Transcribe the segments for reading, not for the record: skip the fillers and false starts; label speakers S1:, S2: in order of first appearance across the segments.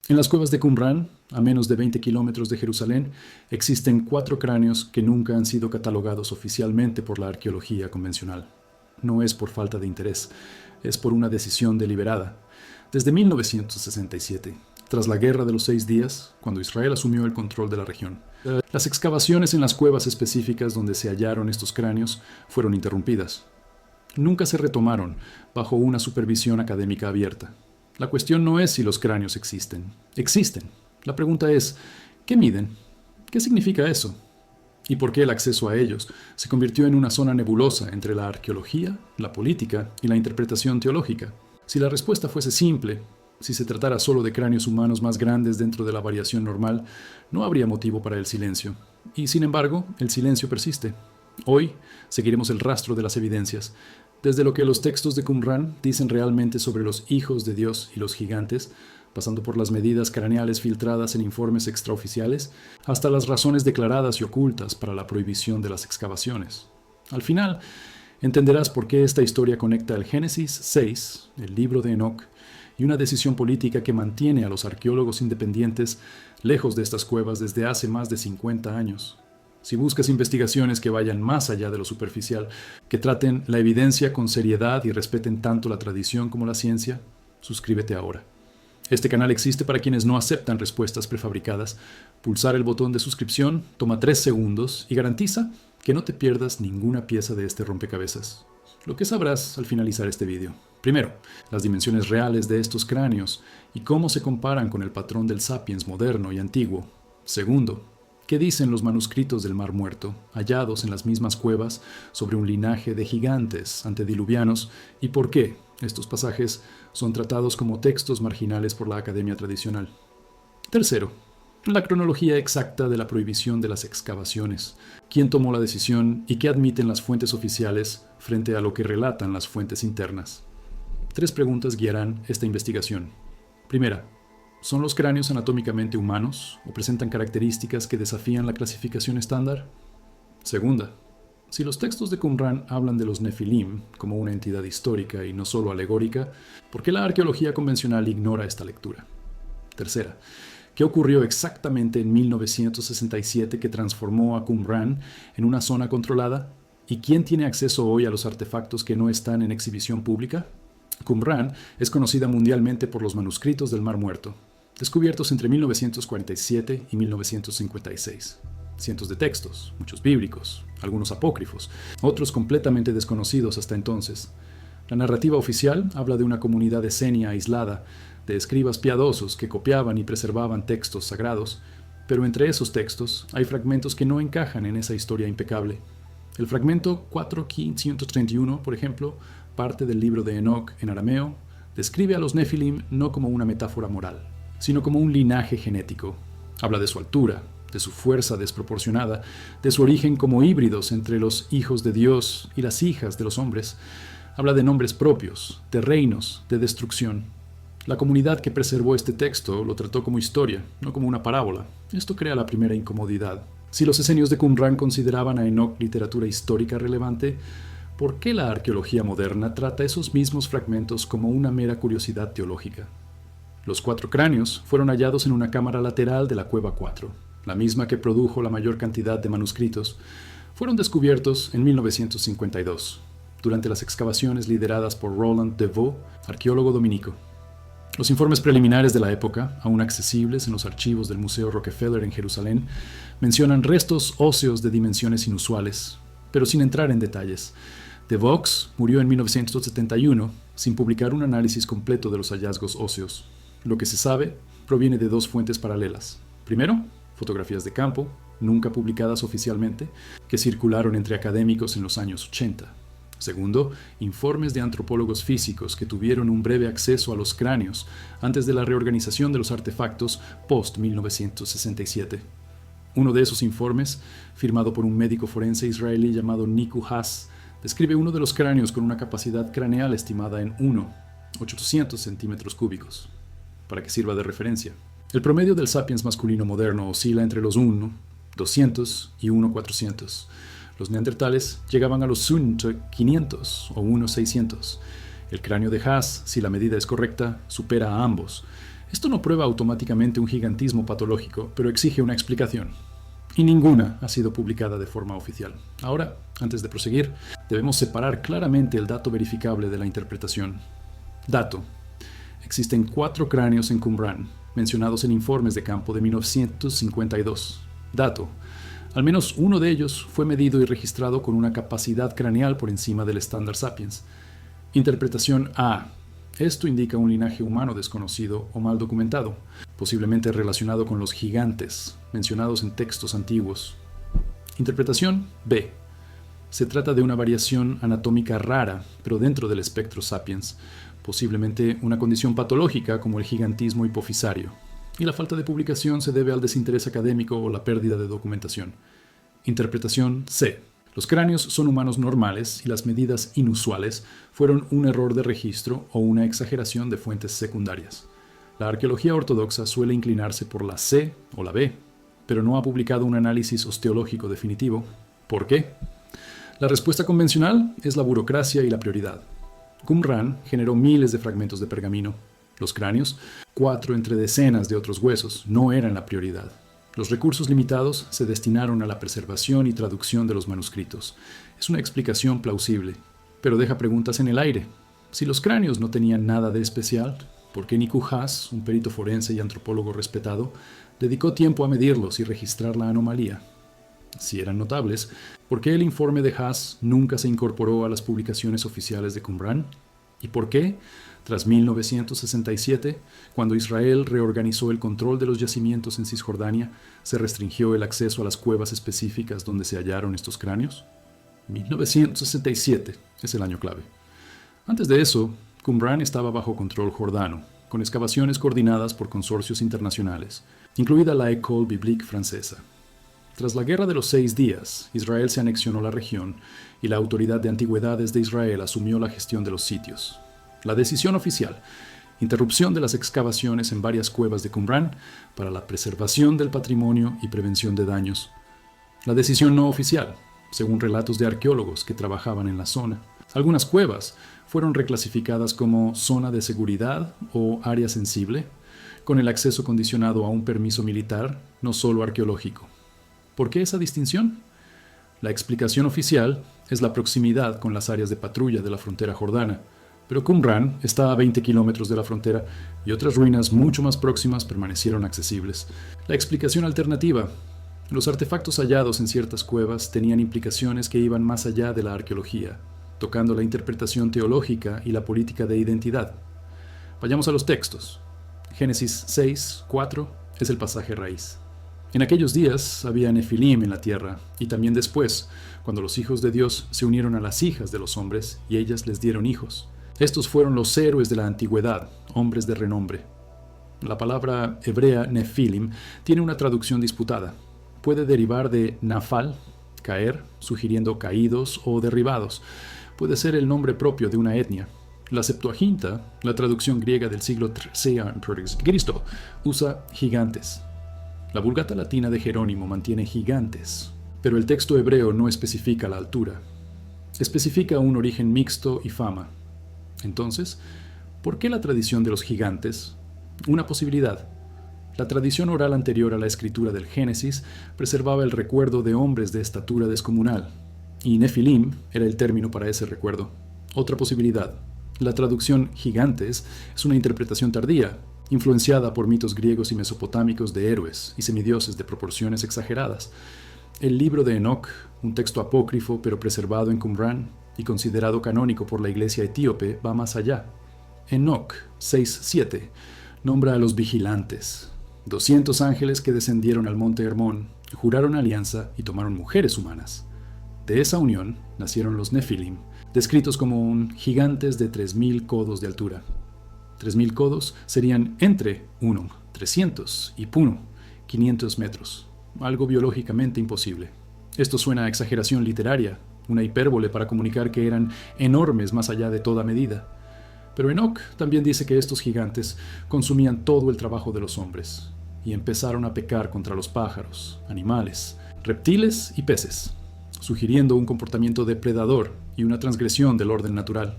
S1: En las cuevas de Qumran, a menos de 20 kilómetros de Jerusalén, existen 4 cráneos que nunca han sido catalogados oficialmente por la arqueología convencional. No es por falta de interés, es por una decisión deliberada. Desde 1967, tras la Guerra de los 6 días, cuando Israel asumió el control de la región, las excavaciones en las cuevas específicas donde se hallaron estos cráneos fueron interrumpidas. Nunca se retomaron bajo una supervisión académica abierta. La cuestión no es si los cráneos existen. Existen. La pregunta es, ¿qué miden? ¿Qué significa eso? ¿Y por qué el acceso a ellos se convirtió en una zona nebulosa entre la arqueología, la política y la interpretación teológica? Si la respuesta fuese simple, si se tratara solo de cráneos humanos más grandes dentro de la variación normal, no habría motivo para el silencio. Y sin embargo, el silencio persiste. Hoy seguiremos el rastro de las evidencias, desde lo que los textos de Qumran dicen realmente sobre los hijos de Dios y los gigantes, pasando por las medidas craneales filtradas en informes extraoficiales, hasta las razones declaradas y ocultas para la prohibición de las excavaciones. Al final, entenderás por qué esta historia conecta el Génesis 6, el libro de Enoc, y una decisión política que mantiene a los arqueólogos independientes lejos de estas cuevas desde hace más de 50 años. Si buscas investigaciones que vayan más allá de lo superficial, que traten la evidencia con seriedad y respeten tanto la tradición como la ciencia, suscríbete ahora. Este canal existe para quienes no aceptan respuestas prefabricadas. Pulsar el botón de suscripción toma 3 segundos y garantiza que no te pierdas ninguna pieza de este rompecabezas. Lo que sabrás al finalizar este vídeo. Primero, las dimensiones reales de estos cráneos y cómo se comparan con el patrón del sapiens moderno y antiguo. Segundo, ¿qué dicen los manuscritos del Mar Muerto, hallados en las mismas cuevas sobre un linaje de gigantes antediluvianos, y por qué estos pasajes son tratados como textos marginales por la academia tradicional? Tercero, la cronología exacta de la prohibición de las excavaciones, quién tomó la decisión y qué admiten las fuentes oficiales frente a lo que relatan las fuentes internas. 3 preguntas guiarán esta investigación. Primera, ¿son los cráneos anatómicamente humanos o presentan características que desafían la clasificación estándar? Segunda, si los textos de Qumran hablan de los Nefilim como una entidad histórica y no solo alegórica, ¿por qué la arqueología convencional ignora esta lectura? Tercera, ¿qué ocurrió exactamente en 1967 que transformó a Qumran en una zona controlada? ¿Y quién tiene acceso hoy a los artefactos que no están en exhibición pública? Qumran es conocida mundialmente por los manuscritos del Mar Muerto, descubiertos entre 1947 y 1956. Cientos de textos, muchos bíblicos, algunos apócrifos, otros completamente desconocidos hasta entonces. La narrativa oficial habla de una comunidad esenia aislada, de escribas piadosos que copiaban y preservaban textos sagrados, pero entre esos textos hay fragmentos que no encajan en esa historia impecable. El fragmento 4.531, por ejemplo, parte del libro de Enoc en arameo, describe a los Nefilim no como una metáfora moral, sino como un linaje genético. Habla de su altura, de su fuerza desproporcionada, de su origen como híbridos entre los hijos de Dios y las hijas de los hombres. Habla de nombres propios, de reinos, de destrucción. La comunidad que preservó este texto lo trató como historia, no como una parábola. Esto crea la primera incomodidad. Si los esenios de Qumran consideraban a Enoc literatura histórica relevante, ¿por qué la arqueología moderna trata esos mismos fragmentos como una mera curiosidad teológica? Los 4 cráneos fueron hallados en una cámara lateral de la Cueva 4, la misma que produjo la mayor cantidad de manuscritos. Fueron descubiertos en 1952, durante las excavaciones lideradas por Roland Devaux, arqueólogo dominico. Los informes preliminares de la época, aún accesibles en los archivos del Museo Rockefeller en Jerusalén, mencionan restos óseos de dimensiones inusuales, pero sin entrar en detalles. Devaux murió en 1971 sin publicar un análisis completo de los hallazgos óseos. Lo que se sabe proviene de 2 fuentes paralelas. Primero, fotografías de campo, nunca publicadas oficialmente, que circularon entre académicos en los años 80. Segundo, informes de antropólogos físicos que tuvieron un breve acceso a los cráneos antes de la reorganización de los artefactos post-1967. Uno de esos informes, firmado por un médico forense israelí llamado Niku Haas, describe uno de los cráneos con una capacidad craneal estimada en 800 centímetros cúbicos, para que sirva de referencia. El promedio del sapiens masculino moderno oscila entre los 200 y 400. Los neandertales llegaban a los 500 o 600. El cráneo de Haas, si la medida es correcta, supera a ambos. Esto no prueba automáticamente un gigantismo patológico, pero exige una explicación. Y ninguna ha sido publicada de forma oficial. Ahora, antes de proseguir, debemos separar claramente el dato verificable de la interpretación. Dato. Existen 4 cráneos en Qumran, mencionados en informes de campo de 1952. Dato. Al menos uno de ellos fue medido y registrado con una capacidad craneal por encima del estándar Sapiens. Interpretación A. Esto indica un linaje humano desconocido o mal documentado, posiblemente relacionado con los gigantes, mencionados en textos antiguos. Interpretación B. Se trata de una variación anatómica rara, pero dentro del espectro Sapiens, posiblemente una condición patológica como el gigantismo hipofisario. Y la falta de publicación se debe al desinterés académico o la pérdida de documentación. Interpretación C. Los cráneos son humanos normales y las medidas inusuales fueron un error de registro o una exageración de fuentes secundarias. La arqueología ortodoxa suele inclinarse por la C o la B, pero no ha publicado un análisis osteológico definitivo. ¿Por qué? La respuesta convencional es la burocracia y la prioridad. Qumran generó miles de fragmentos de pergamino. Los cráneos, 4 entre decenas de otros huesos, no eran la prioridad. Los recursos limitados se destinaron a la preservación y traducción de los manuscritos. Es una explicación plausible, pero deja preguntas en el aire. Si los cráneos no tenían nada de especial, ¿por qué Niku Haas, un perito forense y antropólogo respetado, dedicó tiempo a medirlos y registrar la anomalía? Si eran notables, ¿por qué el informe de Haas nunca se incorporó a las publicaciones oficiales de Qumran? ¿Y por qué, tras 1967, cuando Israel reorganizó el control de los yacimientos en Cisjordania, se restringió el acceso a las cuevas específicas donde se hallaron estos cráneos? 1967 es el año clave. Antes de eso, Qumran estaba bajo control jordano, con excavaciones coordinadas por consorcios internacionales, incluida la École Biblique francesa. Tras la Guerra de los 6 días, Israel se anexionó la región y la Autoridad de Antigüedades de Israel asumió la gestión de los sitios. La decisión oficial: interrupción de las excavaciones en varias cuevas de Qumran para la preservación del patrimonio y prevención de daños. La decisión no oficial: según relatos de arqueólogos que trabajaban en la zona, algunas cuevas fueron reclasificadas como zona de seguridad o área sensible, con el acceso condicionado a un permiso militar, no solo arqueológico. ¿Por qué esa distinción? La explicación oficial es la proximidad con las áreas de patrulla de la frontera jordana, pero Qumran está a 20 kilómetros de la frontera y otras ruinas mucho más próximas permanecieron accesibles. La explicación alternativa: los artefactos hallados en ciertas cuevas tenían implicaciones que iban más allá de la arqueología, tocando la interpretación teológica y la política de identidad. Vayamos a los textos. Génesis 6:4 es el pasaje raíz. En aquellos días había nefilim en la tierra, y también después, cuando los hijos de Dios se unieron a las hijas de los hombres, y ellas les dieron hijos. Estos fueron los héroes de la antigüedad, hombres de renombre. La palabra hebrea nefilim tiene una traducción disputada. Puede derivar de nafal, caer, sugiriendo caídos o derribados. Puede ser el nombre propio de una etnia. La Septuaginta, la traducción griega del siglo III a.C., usa gigantes. La Vulgata latina de Jerónimo mantiene gigantes, pero el texto hebreo no especifica la altura. Especifica un origen mixto y fama. Entonces, ¿por qué la tradición de los gigantes? Una posibilidad. La tradición oral anterior a la escritura del Génesis preservaba el recuerdo de hombres de estatura descomunal, y nefilim era el término para ese recuerdo. Otra posibilidad. La traducción gigantes es una interpretación tardía, influenciada por mitos griegos y mesopotámicos de héroes y semidioses de proporciones exageradas. El libro de Enoc, un texto apócrifo pero preservado en Qumran y considerado canónico por la iglesia etíope, va más allá. Enoc 6:7 nombra a los vigilantes, 200 ángeles que descendieron al monte Hermón, juraron alianza y tomaron mujeres humanas. De esa unión nacieron los nefilim, descritos como gigantes de 3.000 codos de altura. 3.000 codos serían entre 300 y 500 metros, algo biológicamente imposible. Esto suena a exageración literaria, una hipérbole para comunicar que eran enormes más allá de toda medida. Pero Enoc también dice que estos gigantes consumían todo el trabajo de los hombres y empezaron a pecar contra los pájaros, animales, reptiles y peces, sugiriendo un comportamiento depredador y una transgresión del orden natural.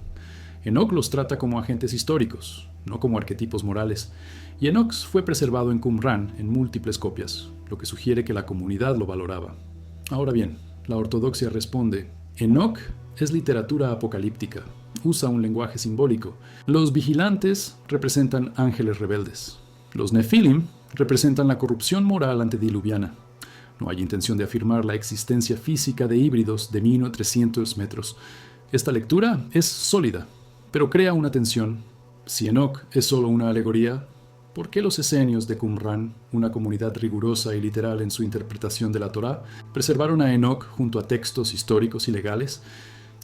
S1: Enoc los trata como agentes históricos, no como arquetipos morales, y Enoch fue preservado en Qumran en múltiples copias, lo que sugiere que la comunidad lo valoraba. Ahora bien, la ortodoxia responde: Enoch es literatura apocalíptica, usa un lenguaje simbólico. Los vigilantes representan ángeles rebeldes. Los Nefilim representan la corrupción moral antediluviana. No hay intención de afirmar la existencia física de híbridos de 1300 metros. Esta lectura es sólida, pero crea una tensión. Si Enoch es solo una alegoría, ¿por qué los esenios de Qumran, una comunidad rigurosa y literal en su interpretación de la Torá, preservaron a Enoch junto a textos históricos y legales?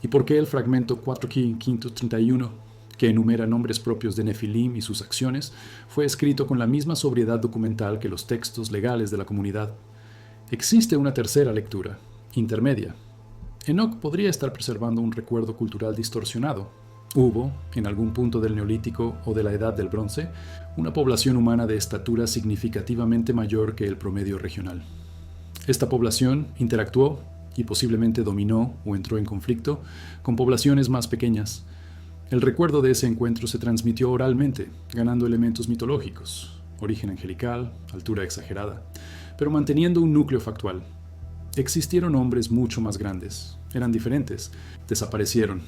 S1: ¿Y por qué el fragmento 4:31, que enumera nombres propios de Nefilim y sus acciones, fue escrito con la misma sobriedad documental que los textos legales de la comunidad? Existe una tercera lectura, intermedia. Enoch podría estar preservando un recuerdo cultural distorsionado. Hubo, en algún punto del Neolítico o de la Edad del Bronce, una población humana de estatura significativamente mayor que el promedio regional. Esta población interactuó y posiblemente dominó o entró en conflicto con poblaciones más pequeñas. El recuerdo de ese encuentro se transmitió oralmente, ganando elementos mitológicos, origen angelical, altura exagerada, pero manteniendo un núcleo factual. Existieron hombres mucho más grandes, eran diferentes, desaparecieron.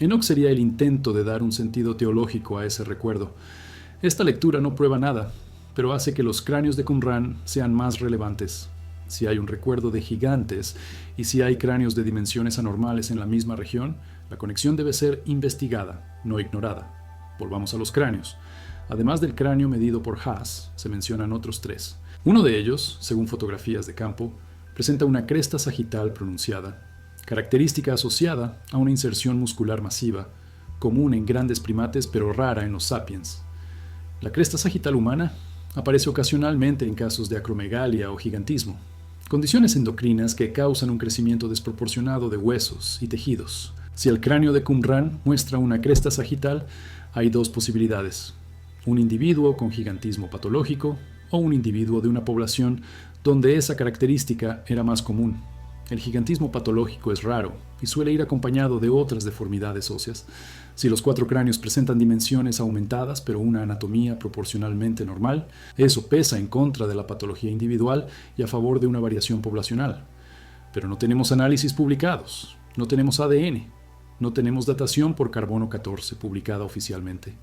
S1: Enoch sería el intento de dar un sentido teológico a ese recuerdo. Esta lectura no prueba nada, pero hace que los cráneos de Qumran sean más relevantes. Si hay un recuerdo de gigantes y si hay cráneos de dimensiones anormales en la misma región, la conexión debe ser investigada, no ignorada. Volvamos a los cráneos. Además del cráneo medido por Haas, se mencionan otros 3. Uno de ellos, según fotografías de campo, presenta una cresta sagital pronunciada, característica asociada a una inserción muscular masiva, común en grandes primates pero rara en los sapiens. La cresta sagital humana aparece ocasionalmente en casos de acromegalia o gigantismo, condiciones endocrinas que causan un crecimiento desproporcionado de huesos y tejidos. Si el cráneo de Qumran muestra una cresta sagital, hay 2 posibilidades: un individuo con gigantismo patológico o un individuo de una población donde esa característica era más común. El gigantismo patológico es raro y suele ir acompañado de otras deformidades óseas. Si los 4 cráneos presentan dimensiones aumentadas pero una anatomía proporcionalmente normal, eso pesa en contra de la patología individual y a favor de una variación poblacional. Pero no tenemos análisis publicados, no tenemos ADN, no tenemos datación por carbono 14 publicada oficialmente.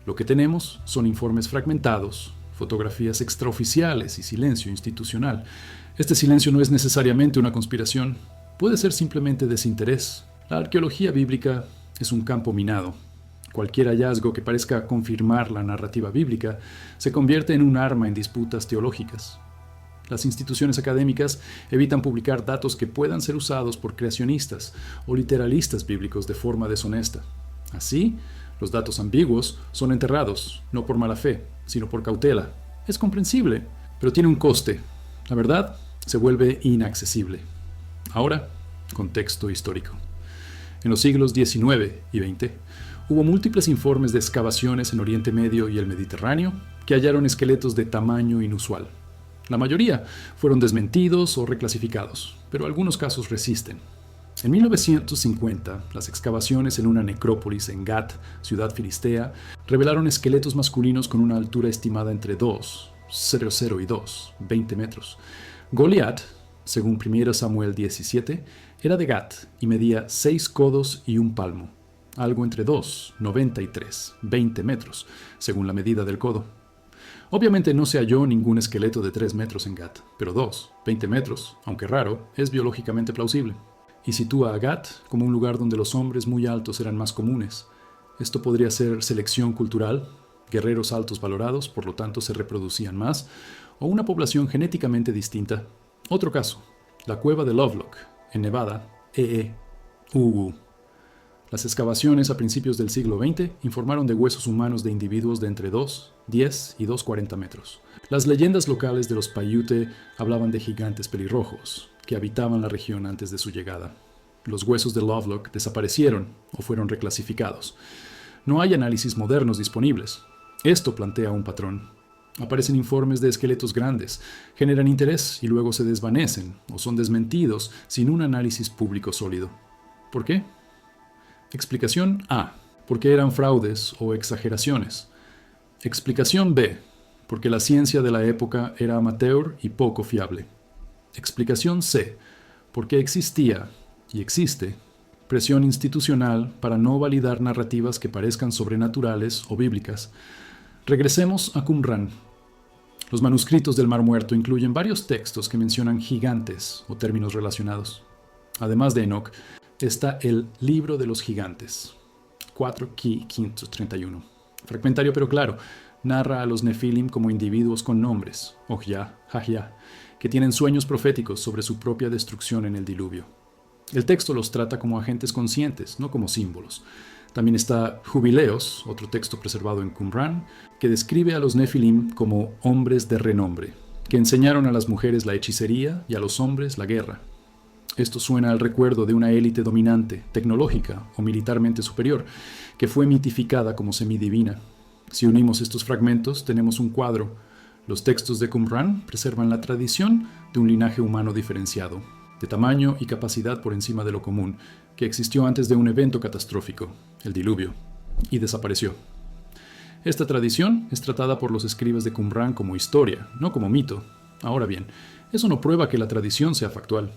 S1: Lo que tenemos son informes fragmentados, fotografías extraoficiales y silencio institucional. Este silencio no es necesariamente una conspiración, puede ser simplemente desinterés. La arqueología bíblica es un campo minado. Cualquier hallazgo que parezca confirmar la narrativa bíblica se convierte en un arma en disputas teológicas. Las instituciones académicas evitan publicar datos que puedan ser usados por creacionistas o literalistas bíblicos de forma deshonesta. Así, los datos ambiguos son enterrados, no por mala fe, sino por cautela. Es comprensible, pero tiene un coste. La verdad se vuelve inaccesible. Ahora, contexto histórico. En los siglos XIX y XX, hubo múltiples informes de excavaciones en Oriente Medio y el Mediterráneo que hallaron esqueletos de tamaño inusual. La mayoría fueron desmentidos o reclasificados, pero algunos casos resisten. En 1950, las excavaciones en una necrópolis en Gat, ciudad filistea, revelaron esqueletos masculinos con una altura estimada entre 2,00 y 2,20 metros. Goliat, según 1 Samuel 17, era de Gat y medía 6 codos y un palmo, algo entre 2,90 y 3,20 metros, según la medida del codo. Obviamente no se halló ningún esqueleto de 3 metros en Gat, pero 2,20 metros, aunque raro, es biológicamente plausible. Y sitúa a Gat como un lugar donde los hombres muy altos eran más comunes. Esto podría ser selección cultural, guerreros altos valorados, por lo tanto se reproducían más, o una población genéticamente distinta. Otro caso, la cueva de Lovelock, en Nevada, Las excavaciones a principios del siglo XX informaron de huesos humanos de individuos de entre 2,10 y 2,40 metros. Las leyendas locales de los Paiute hablaban de gigantes pelirrojos, que habitaban la región antes de su llegada. Los huesos de Lovelock desaparecieron o fueron reclasificados. No hay análisis modernos disponibles. Esto plantea un patrón. Aparecen informes de esqueletos grandes, generan interés y luego se desvanecen o son desmentidos sin un análisis público sólido. ¿Por qué? Explicación A. Porque eran fraudes o exageraciones. Explicación B, porque la ciencia de la época era amateur y poco fiable. Explicación C, porque existía, y existe, presión institucional para no validar narrativas que parezcan sobrenaturales o bíblicas. Regresemos a Qumran. Los manuscritos del Mar Muerto incluyen varios textos que mencionan gigantes o términos relacionados. Además de Enoch, está el Libro de los Gigantes, 4:531. Fragmentario pero claro, narra a los Nefilim como individuos con nombres, Ojya, Jahya, que tienen sueños proféticos sobre su propia destrucción en el diluvio. El texto los trata como agentes conscientes, no como símbolos. También está Jubileos, otro texto preservado en Qumran, que describe a los Nefilim como hombres de renombre, que enseñaron a las mujeres la hechicería y a los hombres la guerra. Esto suena al recuerdo de una élite dominante, tecnológica o militarmente superior, que fue mitificada como semidivina. Si unimos estos fragmentos, tenemos un cuadro. Los textos de Qumran preservan la tradición de un linaje humano diferenciado, de tamaño y capacidad por encima de lo común, que existió antes de un evento catastrófico, el diluvio, y desapareció. Esta tradición es tratada por los escribas de Qumran como historia, no como mito. Ahora bien, eso no prueba que la tradición sea factual,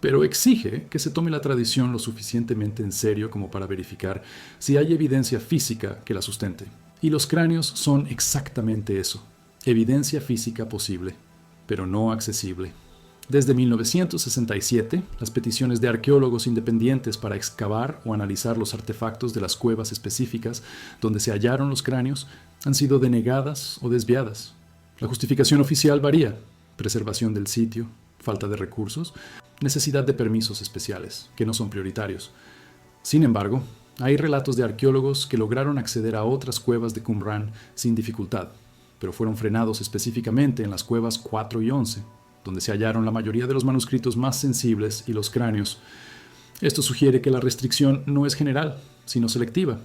S1: pero exige que se tome la tradición lo suficientemente en serio como para verificar si hay evidencia física que la sustente. Y los cráneos son exactamente eso, evidencia física posible, pero no accesible. Desde 1967, las peticiones de arqueólogos independientes para excavar o analizar los artefactos de las cuevas específicas donde se hallaron los cráneos han sido denegadas o desviadas. La justificación oficial varía: preservación del sitio, falta de recursos, necesidad de permisos especiales, que no son prioritarios. Sin embargo, hay relatos de arqueólogos que lograron acceder a otras cuevas de Qumran sin dificultad, pero fueron frenados específicamente en las cuevas 4 y 11, donde se hallaron la mayoría de los manuscritos más sensibles y los cráneos. Esto sugiere que la restricción no es general, sino selectiva,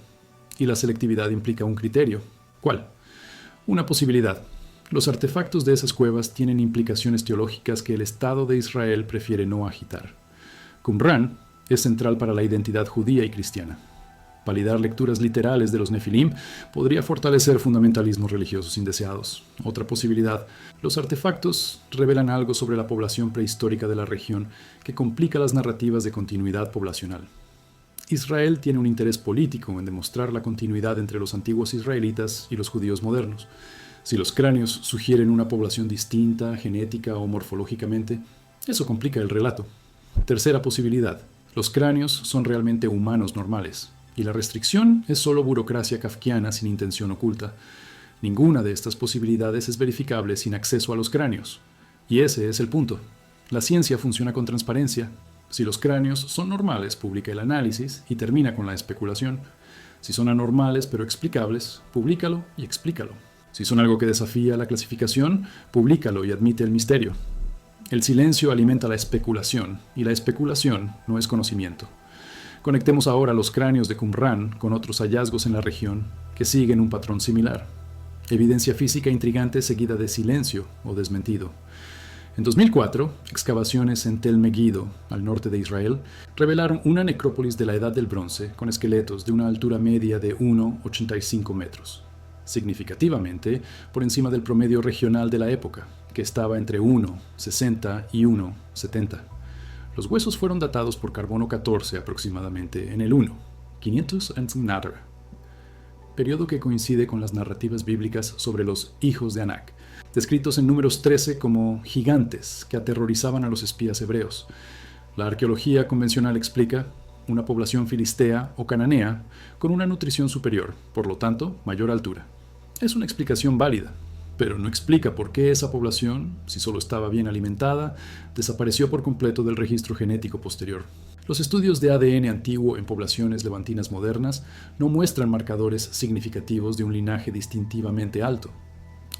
S1: y la selectividad implica un criterio. ¿Cuál? Una posibilidad. Los artefactos de esas cuevas tienen implicaciones teológicas que el Estado de Israel prefiere no agitar. Qumran es central para la identidad judía y cristiana. Validar lecturas literales de los Nefilim podría fortalecer fundamentalismos religiosos indeseados. Otra posibilidad: los artefactos revelan algo sobre la población prehistórica de la región que complica las narrativas de continuidad poblacional. Israel tiene un interés político en demostrar la continuidad entre los antiguos israelitas y los judíos modernos. Si los cráneos sugieren una población distinta, genética o morfológicamente, eso complica el relato. Tercera posibilidad: los cráneos son realmente humanos normales, y la restricción es solo burocracia kafkiana sin intención oculta. Ninguna de estas posibilidades es verificable sin acceso a los cráneos. Y ese es el punto. La ciencia funciona con transparencia. Si los cráneos son normales, publica el análisis y termina con la especulación. Si son anormales pero explicables, públicalo y explícalo. Si son algo que desafía la clasificación, públicalo y admite el misterio. El silencio alimenta la especulación, y la especulación no es conocimiento. Conectemos ahora los cráneos de Qumran con otros hallazgos en la región que siguen un patrón similar. Evidencia física intrigante seguida de silencio o desmentido. En 2004, excavaciones en Tel Megiddo, al norte de Israel, revelaron una necrópolis de la Edad del Bronce con esqueletos de una altura media de 1,85 metros, significativamente por encima del promedio regional de la época, que estaba entre 1,60 y 1,70. Los huesos fueron datados por carbono 14 aproximadamente en el 500 Natter, periodo que coincide con las narrativas bíblicas sobre los hijos de Anak, descritos en Números 13 como gigantes que aterrorizaban a los espías hebreos. La arqueología convencional explica una población filistea o cananea con una nutrición superior, por lo tanto, mayor altura. Es una explicación válida, pero no explica por qué esa población, si solo estaba bien alimentada, desapareció por completo del registro genético posterior. Los estudios de ADN antiguo en poblaciones levantinas modernas no muestran marcadores significativos de un linaje distintivamente alto.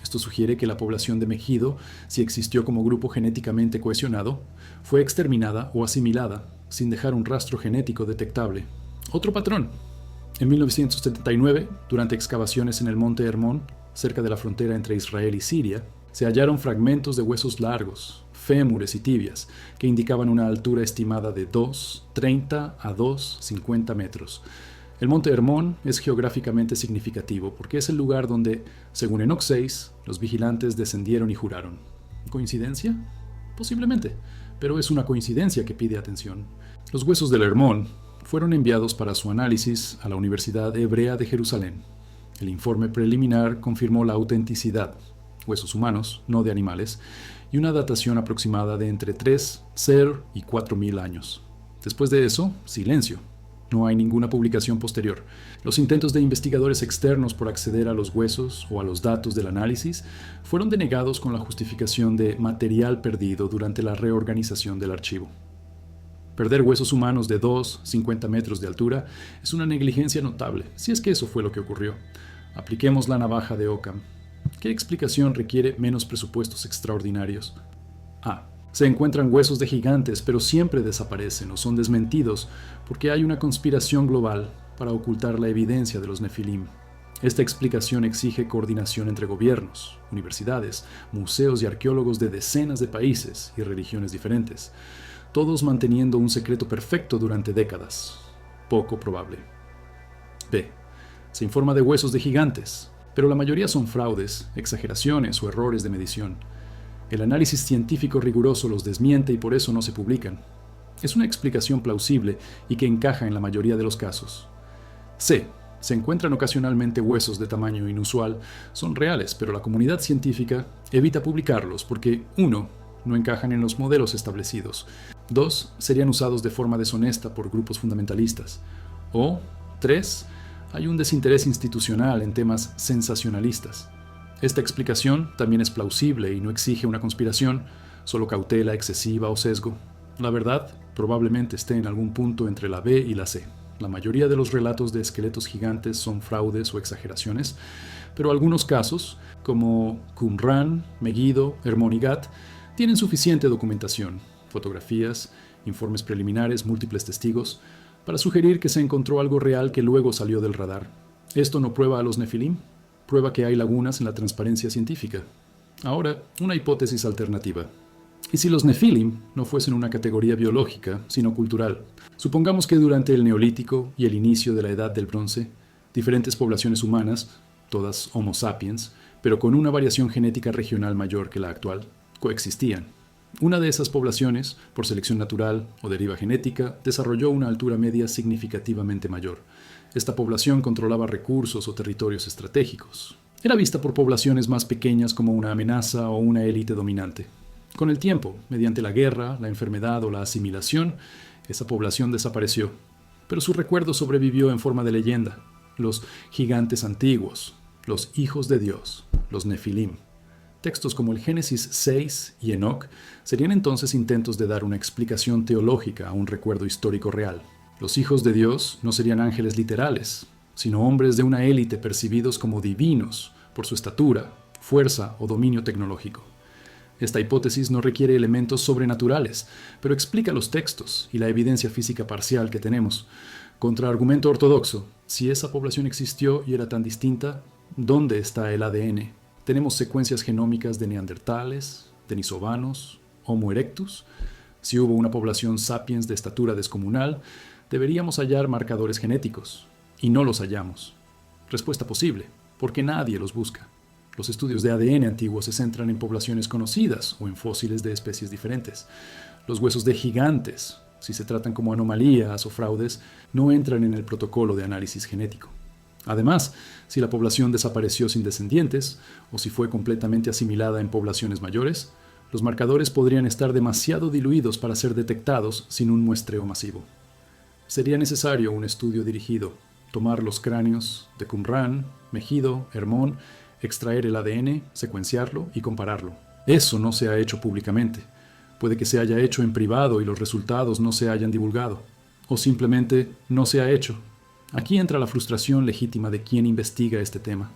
S1: Esto sugiere que la población de Megiddo, si existió como grupo genéticamente cohesionado, fue exterminada o asimilada, sin dejar un rastro genético detectable. Otro patrón. En 1979, durante excavaciones en el monte Hermón, cerca de la frontera entre Israel y Siria, se hallaron fragmentos de huesos largos, fémures y tibias, que indicaban una altura estimada de 2,30 a 2,50 metros. El monte Hermón es geográficamente significativo porque es el lugar donde, según Enoch 6, los vigilantes descendieron y juraron. ¿Coincidencia? Posiblemente, pero es una coincidencia que pide atención. Los huesos del Hermón fueron enviados para su análisis a la Universidad Hebrea de Jerusalén. El informe preliminar confirmó la autenticidad, huesos humanos, no de animales, y una datación aproximada de entre 3, 0 y 4.000 años. Después de eso, silencio. No hay ninguna publicación posterior. Los intentos de investigadores externos por acceder a los huesos o a los datos del análisis fueron denegados con la justificación de material perdido durante la reorganización del archivo. Perder huesos humanos de 2-50 metros de altura es una negligencia notable, si es que eso fue lo que ocurrió. Apliquemos la navaja de Occam. ¿Qué explicación requiere menos presupuestos extraordinarios? A. Se encuentran huesos de gigantes, pero siempre desaparecen o son desmentidos porque hay una conspiración global para ocultar la evidencia de los Nefilim. Esta explicación exige coordinación entre gobiernos, universidades, museos y arqueólogos de decenas de países y religiones diferentes, todos manteniendo un secreto perfecto durante décadas. Poco probable. B. Se informa de huesos de gigantes, pero la mayoría son fraudes, exageraciones o errores de medición. El análisis científico riguroso los desmiente y por eso no se publican. Es una explicación plausible y que encaja en la mayoría de los casos. C. Se encuentran ocasionalmente huesos de tamaño inusual, son reales, pero la comunidad científica evita publicarlos porque 1. No encajan en los modelos establecidos. 2. Serían usados de forma deshonesta por grupos fundamentalistas. O 3. Hay un desinterés institucional en temas sensacionalistas. Esta explicación también es plausible y no exige una conspiración, solo cautela excesiva o sesgo. La verdad probablemente esté en algún punto entre la B y la C. La mayoría de los relatos de esqueletos gigantes son fraudes o exageraciones, pero algunos casos, como Qumran, Megiddo, Hermón y Gat, tienen suficiente documentación, fotografías, informes preliminares, múltiples testigos, para sugerir que se encontró algo real que luego salió del radar. Esto no prueba a los Nefilim, prueba que hay lagunas en la transparencia científica. Ahora, una hipótesis alternativa. ¿Y si los Nefilim no fuesen una categoría biológica, sino cultural? Supongamos que durante el Neolítico y el inicio de la Edad del Bronce, diferentes poblaciones humanas, todas Homo sapiens, pero con una variación genética regional mayor que la actual, coexistían. Una de esas poblaciones, por selección natural o deriva genética, desarrolló una altura media significativamente mayor. Esta población controlaba recursos o territorios estratégicos. Era vista por poblaciones más pequeñas como una amenaza o una élite dominante. Con el tiempo, mediante la guerra, la enfermedad o la asimilación, esa población desapareció. Pero su recuerdo sobrevivió en forma de leyenda. Los gigantes antiguos, los hijos de Dios, los Nefilim. Textos como el Génesis 6 y Enoch serían entonces intentos de dar una explicación teológica a un recuerdo histórico real. Los hijos de Dios no serían ángeles literales, sino hombres de una élite percibidos como divinos por su estatura, fuerza o dominio tecnológico. Esta hipótesis no requiere elementos sobrenaturales, pero explica los textos y la evidencia física parcial que tenemos. Contraargumento ortodoxo: si esa población existió y era tan distinta, ¿dónde está el ADN? Tenemos secuencias genómicas de neandertales, denisovanos, Homo erectus. Si hubo una población sapiens de estatura descomunal, deberíamos hallar marcadores genéticos, y no los hallamos. Respuesta posible: porque nadie los busca. Los estudios de ADN antiguos se centran en poblaciones conocidas o en fósiles de especies diferentes. Los huesos de gigantes, si se tratan como anomalías o fraudes, no entran en el protocolo de análisis genético. Además, si la población desapareció sin descendientes, o si fue completamente asimilada en poblaciones mayores, los marcadores podrían estar demasiado diluidos para ser detectados sin un muestreo masivo. Sería necesario un estudio dirigido, tomar los cráneos de Qumran, Megiddo, Hermón, extraer el ADN, secuenciarlo y compararlo. Eso no se ha hecho públicamente. Puede que se haya hecho en privado y los resultados no se hayan divulgado. O simplemente no se ha hecho. Aquí entra la frustración legítima de quien investiga este tema.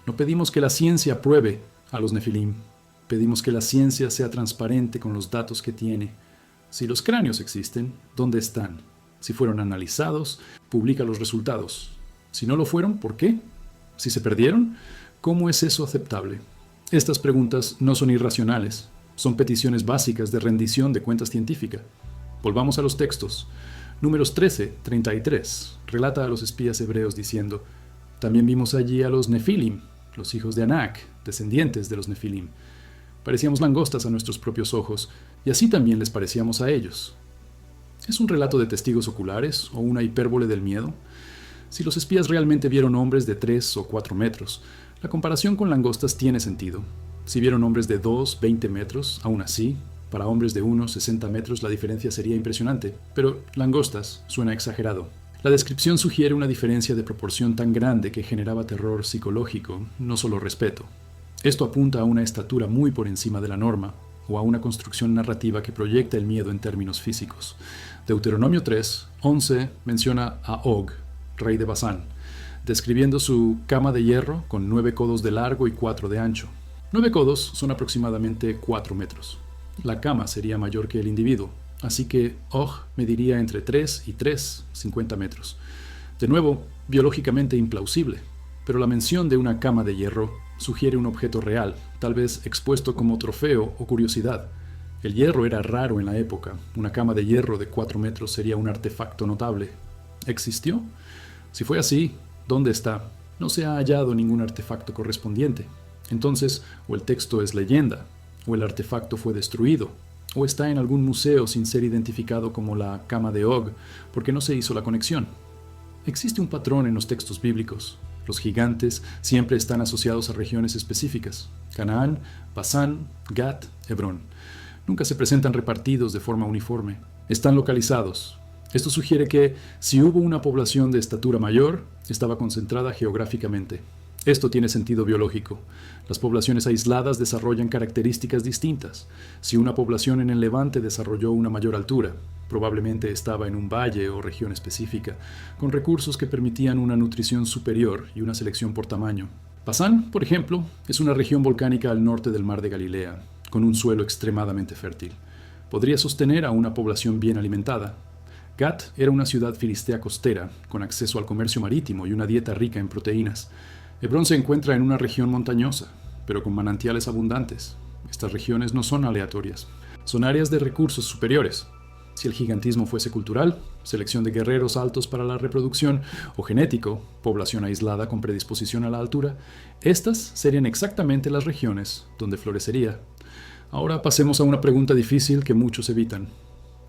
S1: No pedimos que la ciencia pruebe a los Nefilim. Pedimos que la ciencia sea transparente con los datos que tiene. Si los cráneos existen, ¿dónde están? Si fueron analizados, publica los resultados. Si no lo fueron, ¿por qué? Si se perdieron, ¿cómo es eso aceptable? Estas preguntas no son irracionales. Son peticiones básicas de rendición de cuentas científica. Volvamos a los textos. Números 13:33 relata a los espías hebreos diciendo: también vimos allí a los Nefilim, los hijos de Anak, descendientes de los Nefilim. Parecíamos langostas a nuestros propios ojos, y así también les parecíamos a ellos. ¿Es un relato de testigos oculares o una hipérbole del miedo? Si los espías realmente vieron hombres de 3 o 4 metros, la comparación con langostas tiene sentido. Si vieron hombres de 2, 20 metros, aún así, para hombres de 1, 60 metros la diferencia sería impresionante, pero langostas suena exagerado. La descripción sugiere una diferencia de proporción tan grande que generaba terror psicológico, no solo respeto. Esto apunta a una estatura muy por encima de la norma, o a una construcción narrativa que proyecta el miedo en términos físicos. Deuteronomio 3:11 menciona a Og, rey de Basán, describiendo su cama de hierro con 9 codos de largo y 4 de ancho. 9 codos son aproximadamente 4 metros. La cama sería mayor que el individuo, así que Og mediría entre 3 y 3, 50 metros. De nuevo, biológicamente implausible, pero la mención de una cama de hierro sugiere un objeto real, tal vez expuesto como trofeo o curiosidad. El hierro era raro en la época. Una cama de hierro de 4 metros sería un artefacto notable. ¿Existió? Si fue así, ¿dónde está? No se ha hallado ningún artefacto correspondiente. Entonces, o el texto es leyenda, o el artefacto fue destruido, o está en algún museo sin ser identificado como la cama de Og, porque no se hizo la conexión. Existe un patrón en los textos bíblicos. Los gigantes siempre están asociados a regiones específicas: Canaán, Basán, Gat, Hebrón. Nunca se presentan repartidos de forma uniforme. Están localizados. Esto sugiere que, si hubo una población de estatura mayor, estaba concentrada geográficamente. Esto tiene sentido biológico. Las poblaciones aisladas desarrollan características distintas. Si una población en el Levante desarrolló una mayor altura, probablemente estaba en un valle o región específica, con recursos que permitían una nutrición superior y una selección por tamaño. Basán, por ejemplo, es una región volcánica al norte del mar de Galilea, con un suelo extremadamente fértil. Podría sostener a una población bien alimentada. Gat era una ciudad filistea costera, con acceso al comercio marítimo y una dieta rica en proteínas. Hebrón se encuentra en una región montañosa, pero con manantiales abundantes. Estas regiones no son aleatorias, son áreas de recursos superiores. Si el gigantismo fuese cultural, selección de guerreros altos para la reproducción, o genético, población aislada con predisposición a la altura, estas serían exactamente las regiones donde florecería. Ahora pasemos a una pregunta difícil que muchos evitan.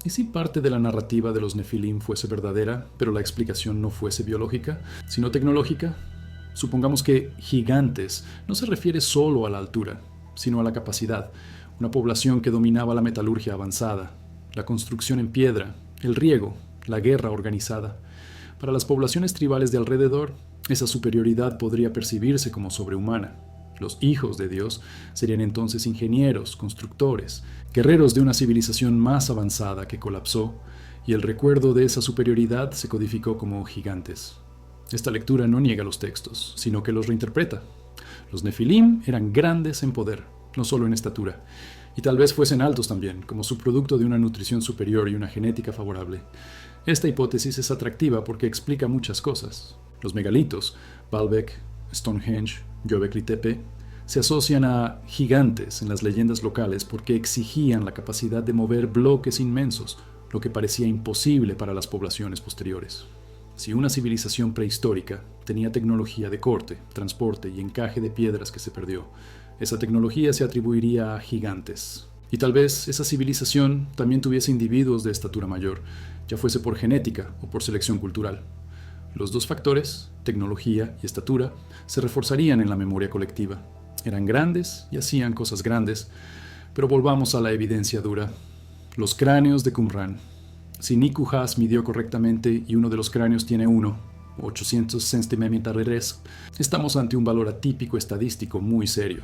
S1: ¿Y si parte de la narrativa de los Nefilim fuese verdadera, pero la explicación no fuese biológica, sino tecnológica? Supongamos que gigantes no se refiere solo a la altura, sino a la capacidad, una población que dominaba la metalurgia avanzada, la construcción en piedra, el riego, la guerra organizada. Para las poblaciones tribales de alrededor, esa superioridad podría percibirse como sobrehumana. Los hijos de Dios serían entonces ingenieros, constructores, guerreros de una civilización más avanzada que colapsó, y el recuerdo de esa superioridad se codificó como gigantes. Esta lectura no niega los textos, sino que los reinterpreta. Los Nefilim eran grandes en poder, no solo en estatura, y tal vez fuesen altos también, como subproducto de una nutrición superior y una genética favorable. Esta hipótesis es atractiva porque explica muchas cosas. Los megalitos, Baalbek, Stonehenge, Göbekli Tepe, se asocian a gigantes en las leyendas locales porque exigían la capacidad de mover bloques inmensos, lo que parecía imposible para las poblaciones posteriores. Si una civilización prehistórica tenía tecnología de corte, transporte y encaje de piedras que se perdió, esa tecnología se atribuiría a gigantes. Y tal vez esa civilización también tuviese individuos de estatura mayor, ya fuese por genética o por selección cultural. Los dos factores, tecnología y estatura, se reforzarían en la memoria colectiva. Eran grandes y hacían cosas grandes, pero volvamos a la evidencia dura. Los cráneos de Qumran. Si Niku Haas midió correctamente y uno de los cráneos tiene 800 centímetros, estamos ante un valor atípico estadístico muy serio.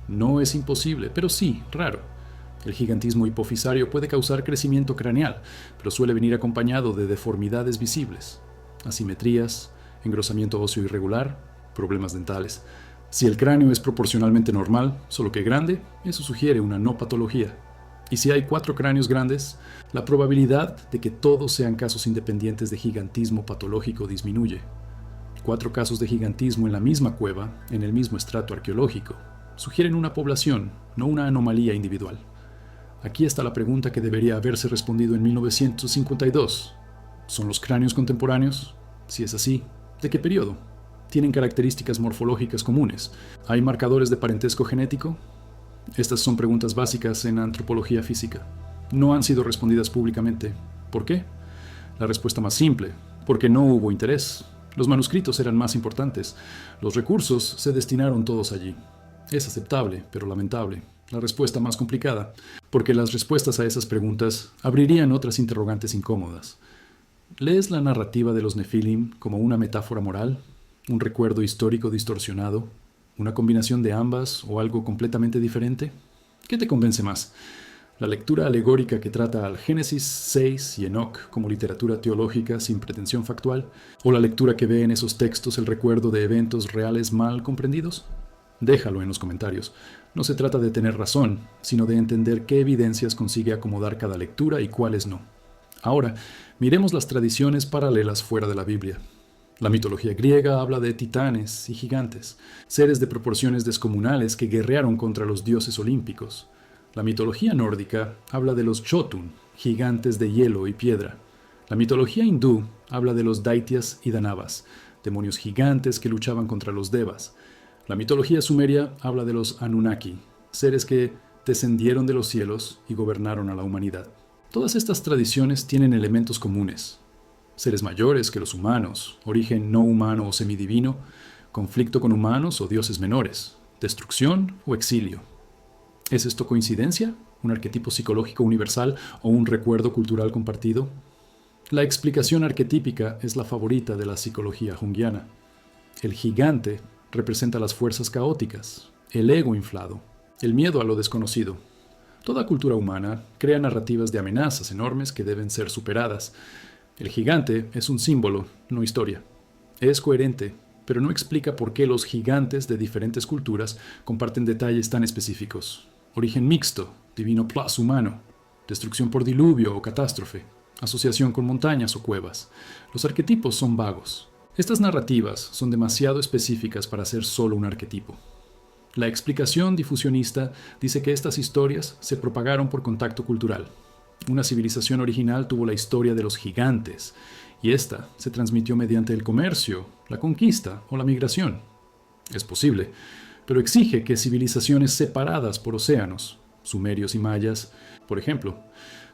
S1: No es imposible, pero sí raro. El gigantismo hipofisario puede causar crecimiento craneal, pero suele venir acompañado de deformidades visibles, asimetrías, engrosamiento óseo irregular, problemas dentales. Si el cráneo es proporcionalmente normal, solo que grande, eso sugiere una no patología. Y si hay 4 cráneos grandes, la probabilidad de que todos sean casos independientes de gigantismo patológico disminuye. 4 casos de gigantismo en la misma cueva, en el mismo estrato arqueológico, sugieren una población, no una anomalía individual. Aquí está la pregunta que debería haberse respondido en 1952. ¿Son los cráneos contemporáneos? Si es así, ¿de qué periodo? ¿Tienen características morfológicas comunes? ¿Hay marcadores de parentesco genético? Estas son preguntas básicas en antropología física. No han sido respondidas públicamente. ¿Por qué? La respuesta más simple: porque no hubo interés. Los manuscritos eran más importantes. Los recursos se destinaron todos allí. Es aceptable, pero lamentable. La respuesta más complicada: porque las respuestas a esas preguntas abrirían otras interrogantes incómodas. ¿Lees la narrativa de los Nefilim como una metáfora moral? ¿Un recuerdo histórico distorsionado? ¿Una combinación de ambas o algo completamente diferente? ¿Qué te convence más? ¿La lectura alegórica que trata al Génesis 6 y Enoc como literatura teológica sin pretensión factual? ¿O la lectura que ve en esos textos el recuerdo de eventos reales mal comprendidos? Déjalo en los comentarios. No se trata de tener razón, sino de entender qué evidencias consigue acomodar cada lectura y cuáles no. Ahora, miremos las tradiciones paralelas fuera de la Biblia. La mitología griega habla de titanes y gigantes, seres de proporciones descomunales que guerrearon contra los dioses olímpicos. La mitología nórdica habla de los Jotun, gigantes de hielo y piedra. La mitología hindú habla de los Daityas y Danavas, demonios gigantes que luchaban contra los Devas. La mitología sumeria habla de los Anunnaki, seres que descendieron de los cielos y gobernaron a la humanidad. Todas estas tradiciones tienen elementos comunes: seres mayores que los humanos, origen no humano o semidivino, conflicto con humanos o dioses menores, destrucción o exilio. ¿Es esto coincidencia? ¿Un arquetipo psicológico universal o un recuerdo cultural compartido? La explicación arquetípica es la favorita de la psicología junguiana. El gigante representa las fuerzas caóticas, el ego inflado, el miedo a lo desconocido. Toda cultura humana crea narrativas de amenazas enormes que deben ser superadas. El gigante es un símbolo, no historia. Es coherente, pero no explica por qué los gigantes de diferentes culturas comparten detalles tan específicos. Origen mixto, divino plus humano, destrucción por diluvio o catástrofe, asociación con montañas o cuevas. Los arquetipos son vagos. Estas narrativas son demasiado específicas para ser solo un arquetipo. La explicación difusionista dice que estas historias se propagaron por contacto cultural. Una civilización original tuvo la historia de los gigantes, y esta se transmitió mediante el comercio, la conquista o la migración. Es posible, pero exige que civilizaciones separadas por océanos, sumerios y mayas, por ejemplo,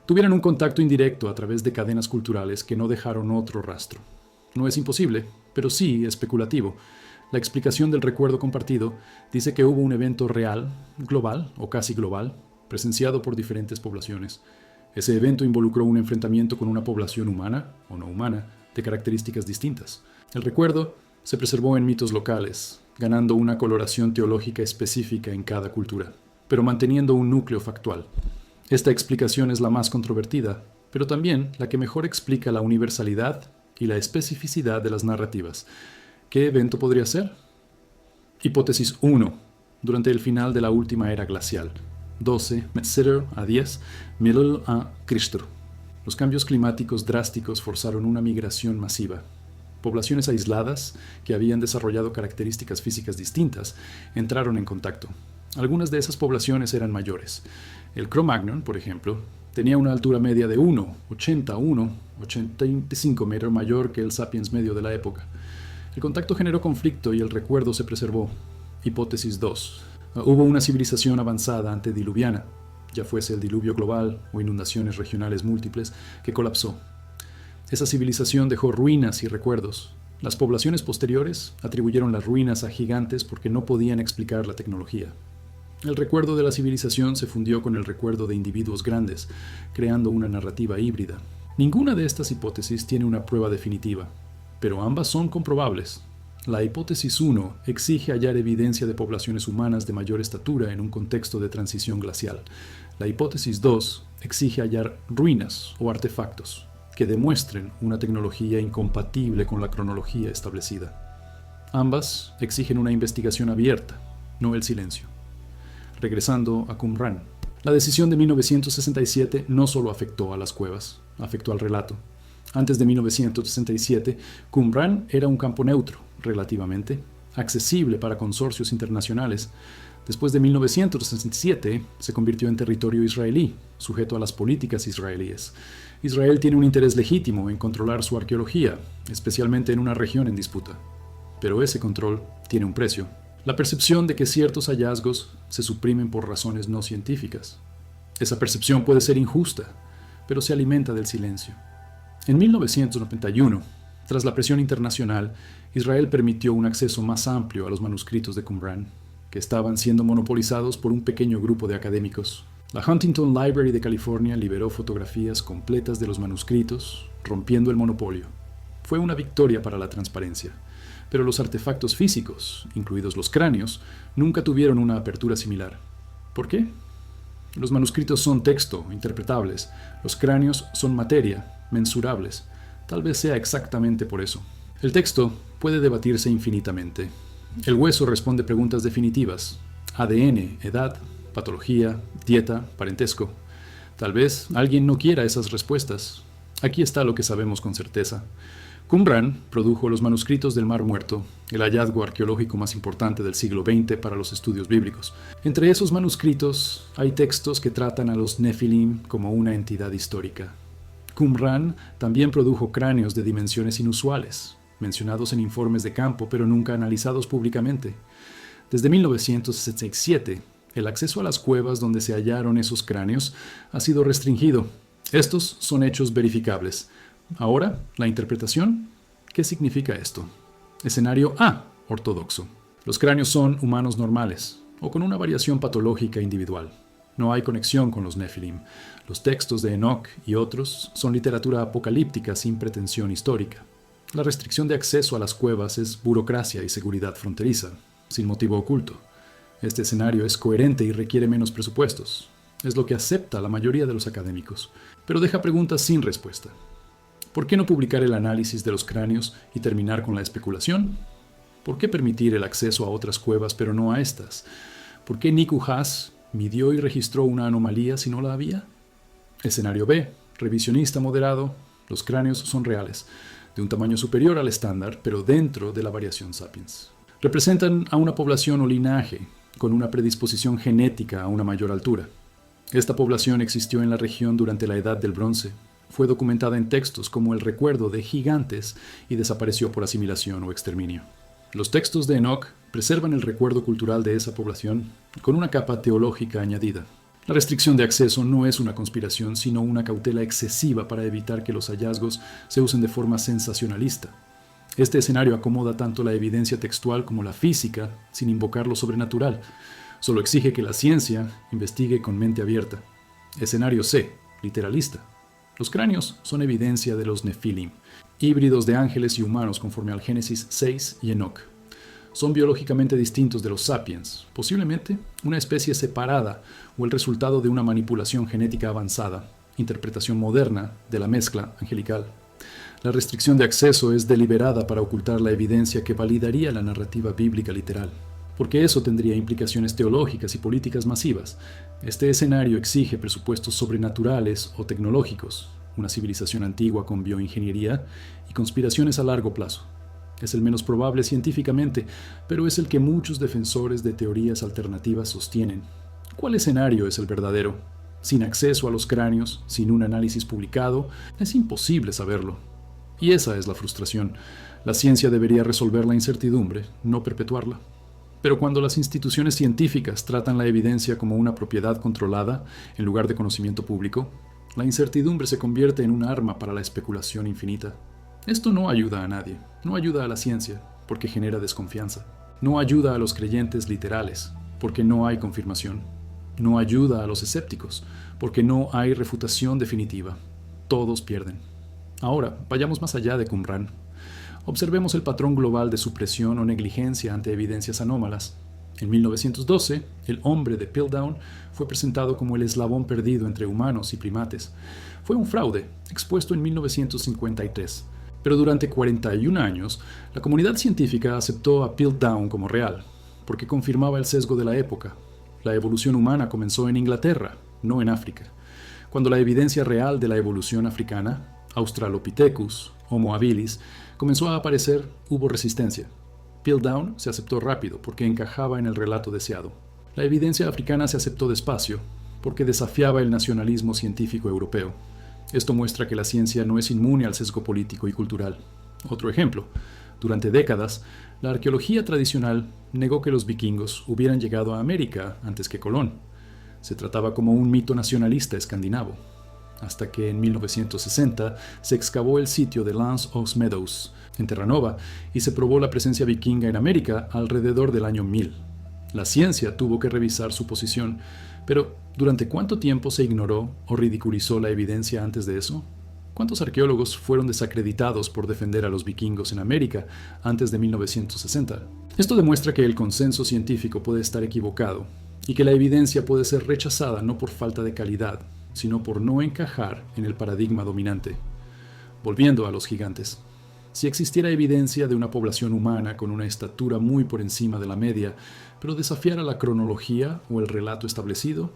S1: tuvieran un contacto indirecto a través de cadenas culturales que no dejaron otro rastro. No es imposible, pero sí especulativo. La explicación del recuerdo compartido dice que hubo un evento real, global o casi global, presenciado por diferentes poblaciones. Ese evento involucró un enfrentamiento con una población humana o no humana de características distintas. El recuerdo se preservó en mitos locales, ganando una coloración teológica específica en cada cultura, pero manteniendo un núcleo factual. Esta explicación es la más controvertida, pero también la que mejor explica la universalidad y la especificidad de las narrativas. ¿Qué evento podría ser? Hipótesis 1. Durante el final de la última era glacial. 12 Metzeler a 10 Middle a Christer. Los cambios climáticos drásticos forzaron una migración masiva. Poblaciones aisladas, que habían desarrollado características físicas distintas, entraron en contacto. Algunas de esas poblaciones eran mayores. El Cro-Magnon, por ejemplo, tenía una altura media de 1,85 metros mayor que el Sapiens medio de la época. El contacto generó conflicto y el recuerdo se preservó. Hipótesis 2. Hubo una civilización avanzada antediluviana, ya fuese el diluvio global o inundaciones regionales múltiples, que colapsó. Esa civilización dejó ruinas y recuerdos. Las poblaciones posteriores atribuyeron las ruinas a gigantes porque no podían explicar la tecnología. El recuerdo de la civilización se fundió con el recuerdo de individuos grandes, creando una narrativa híbrida. Ninguna de estas hipótesis tiene una prueba definitiva, pero ambas son comprobables. La hipótesis 1 exige hallar evidencia de poblaciones humanas de mayor estatura en un contexto de transición glacial. La hipótesis 2 exige hallar ruinas o artefactos que demuestren una tecnología incompatible con la cronología establecida. Ambas exigen una investigación abierta, no el silencio. Regresando a Qumran. La decisión de 1967 no solo afectó a las cuevas, afectó al relato. Antes de 1967, Qumran era un campo neutro, relativamente, accesible para consorcios internacionales. Después de 1967, se convirtió en territorio israelí, sujeto a las políticas israelíes. Israel tiene un interés legítimo en controlar su arqueología, especialmente en una región en disputa. Pero ese control tiene un precio. La percepción de que ciertos hallazgos se suprimen por razones no científicas. Esa percepción puede ser injusta, pero se alimenta del silencio. En 1991, tras la presión internacional, Israel permitió un acceso más amplio a los manuscritos de Qumran, que estaban siendo monopolizados por un pequeño grupo de académicos. La Huntington Library de California liberó fotografías completas de los manuscritos, rompiendo el monopolio. Fue una victoria para la transparencia, pero los artefactos físicos, incluidos los cráneos, nunca tuvieron una apertura similar. ¿Por qué? Los manuscritos son texto, interpretables. Los cráneos son materia, mensurables. Tal vez sea exactamente por eso. El texto puede debatirse infinitamente. El hueso responde preguntas definitivas: ADN, edad, patología, dieta, parentesco. Tal vez alguien no quiera esas respuestas. Aquí está lo que sabemos con certeza. Qumran produjo los manuscritos del Mar Muerto, el hallazgo arqueológico más importante del siglo XX para los estudios bíblicos. Entre esos manuscritos hay textos que tratan a los Nefilim como una entidad histórica. Qumran también produjo cráneos de dimensiones inusuales, mencionados en informes de campo pero nunca analizados públicamente. Desde 1967, el acceso a las cuevas donde se hallaron esos cráneos ha sido restringido. Estos son hechos verificables. Ahora, la interpretación. ¿Qué significa esto? Escenario A, ortodoxo. Los cráneos son humanos normales, o con una variación patológica individual. No hay conexión con los Nefilim. Los textos de Enoch y otros son literatura apocalíptica sin pretensión histórica. La restricción de acceso a las cuevas es burocracia y seguridad fronteriza, sin motivo oculto. Este escenario es coherente y requiere menos presupuestos. Es lo que acepta la mayoría de los académicos, pero deja preguntas sin respuesta. ¿Por qué no publicar el análisis de los cráneos y terminar con la especulación? ¿Por qué permitir el acceso a otras cuevas pero no a estas? ¿Por qué Niku Haas midió y registró una anomalía si no la había? Escenario B, revisionista moderado. Los cráneos son reales, de un tamaño superior al estándar, pero dentro de la variación sapiens. Representan a una población o linaje con una predisposición genética a una mayor altura. Esta población existió en la región durante la Edad del Bronce. Fue documentada en textos como el recuerdo de gigantes y desapareció por asimilación o exterminio. Los textos de Enoch preservan el recuerdo cultural de esa población con una capa teológica añadida. La restricción de acceso no es una conspiración, sino una cautela excesiva para evitar que los hallazgos se usen de forma sensacionalista. Este escenario acomoda tanto la evidencia textual como la física sin invocar lo sobrenatural. Solo exige que la ciencia investigue con mente abierta. Escenario C, literalista. Los cráneos son evidencia de los Nefilim, híbridos de ángeles y humanos conforme al Génesis 6 y Enoch. Son biológicamente distintos de los sapiens, posiblemente una especie separada o el resultado de una manipulación genética avanzada, interpretación moderna de la mezcla angelical. La restricción de acceso es deliberada para ocultar la evidencia que validaría la narrativa bíblica literal, porque eso tendría implicaciones teológicas y políticas masivas. Este escenario exige presupuestos sobrenaturales o tecnológicos, una civilización antigua con bioingeniería y conspiraciones a largo plazo. Es el menos probable científicamente, pero es el que muchos defensores de teorías alternativas sostienen. ¿Cuál escenario es el verdadero? Sin acceso a los cráneos, sin un análisis publicado, es imposible saberlo. Y esa es la frustración. La ciencia debería resolver la incertidumbre, no perpetuarla. Pero cuando las instituciones científicas tratan la evidencia como una propiedad controlada en lugar de conocimiento público, la incertidumbre se convierte en un arma para la especulación infinita. Esto no ayuda a nadie, no ayuda a la ciencia, porque genera desconfianza. No ayuda a los creyentes literales, porque no hay confirmación. No ayuda a los escépticos, porque no hay refutación definitiva. Todos pierden. Ahora, vayamos más allá de Qumran. Observemos el patrón global de supresión o negligencia ante evidencias anómalas. En 1912, el hombre de Piltdown fue presentado como el eslabón perdido entre humanos y primates. Fue un fraude, expuesto en 1953. Pero durante 41 años, la comunidad científica aceptó a Piltdown como real, porque confirmaba el sesgo de la época. La evolución humana comenzó en Inglaterra, no en África. Cuando la evidencia real de la evolución africana, Australopithecus, Homo habilis, comenzó a aparecer, hubo resistencia. Piltdown se aceptó rápido porque encajaba en el relato deseado. La evidencia africana se aceptó despacio, porque desafiaba el nacionalismo científico europeo. Esto muestra que la ciencia no es inmune al sesgo político y cultural. Otro ejemplo. Durante décadas, la arqueología tradicional negó que los vikingos hubieran llegado a América antes que Colón. Se trataba como un mito nacionalista escandinavo. Hasta que en 1960 se excavó el sitio de Lance Oaks Meadows, en Terranova, y se probó la presencia vikinga en América alrededor del año 1000. La ciencia tuvo que revisar su posición, pero ¿durante cuánto tiempo se ignoró o ridiculizó la evidencia antes de eso? ¿Cuántos arqueólogos fueron desacreditados por defender a los vikingos en América antes de 1960? Esto demuestra que el consenso científico puede estar equivocado y que la evidencia puede ser rechazada no por falta de calidad, sino por no encajar en el paradigma dominante. Volviendo a los gigantes. Si existiera evidencia de una población humana con una estatura muy por encima de la media, pero desafiara la cronología o el relato establecido,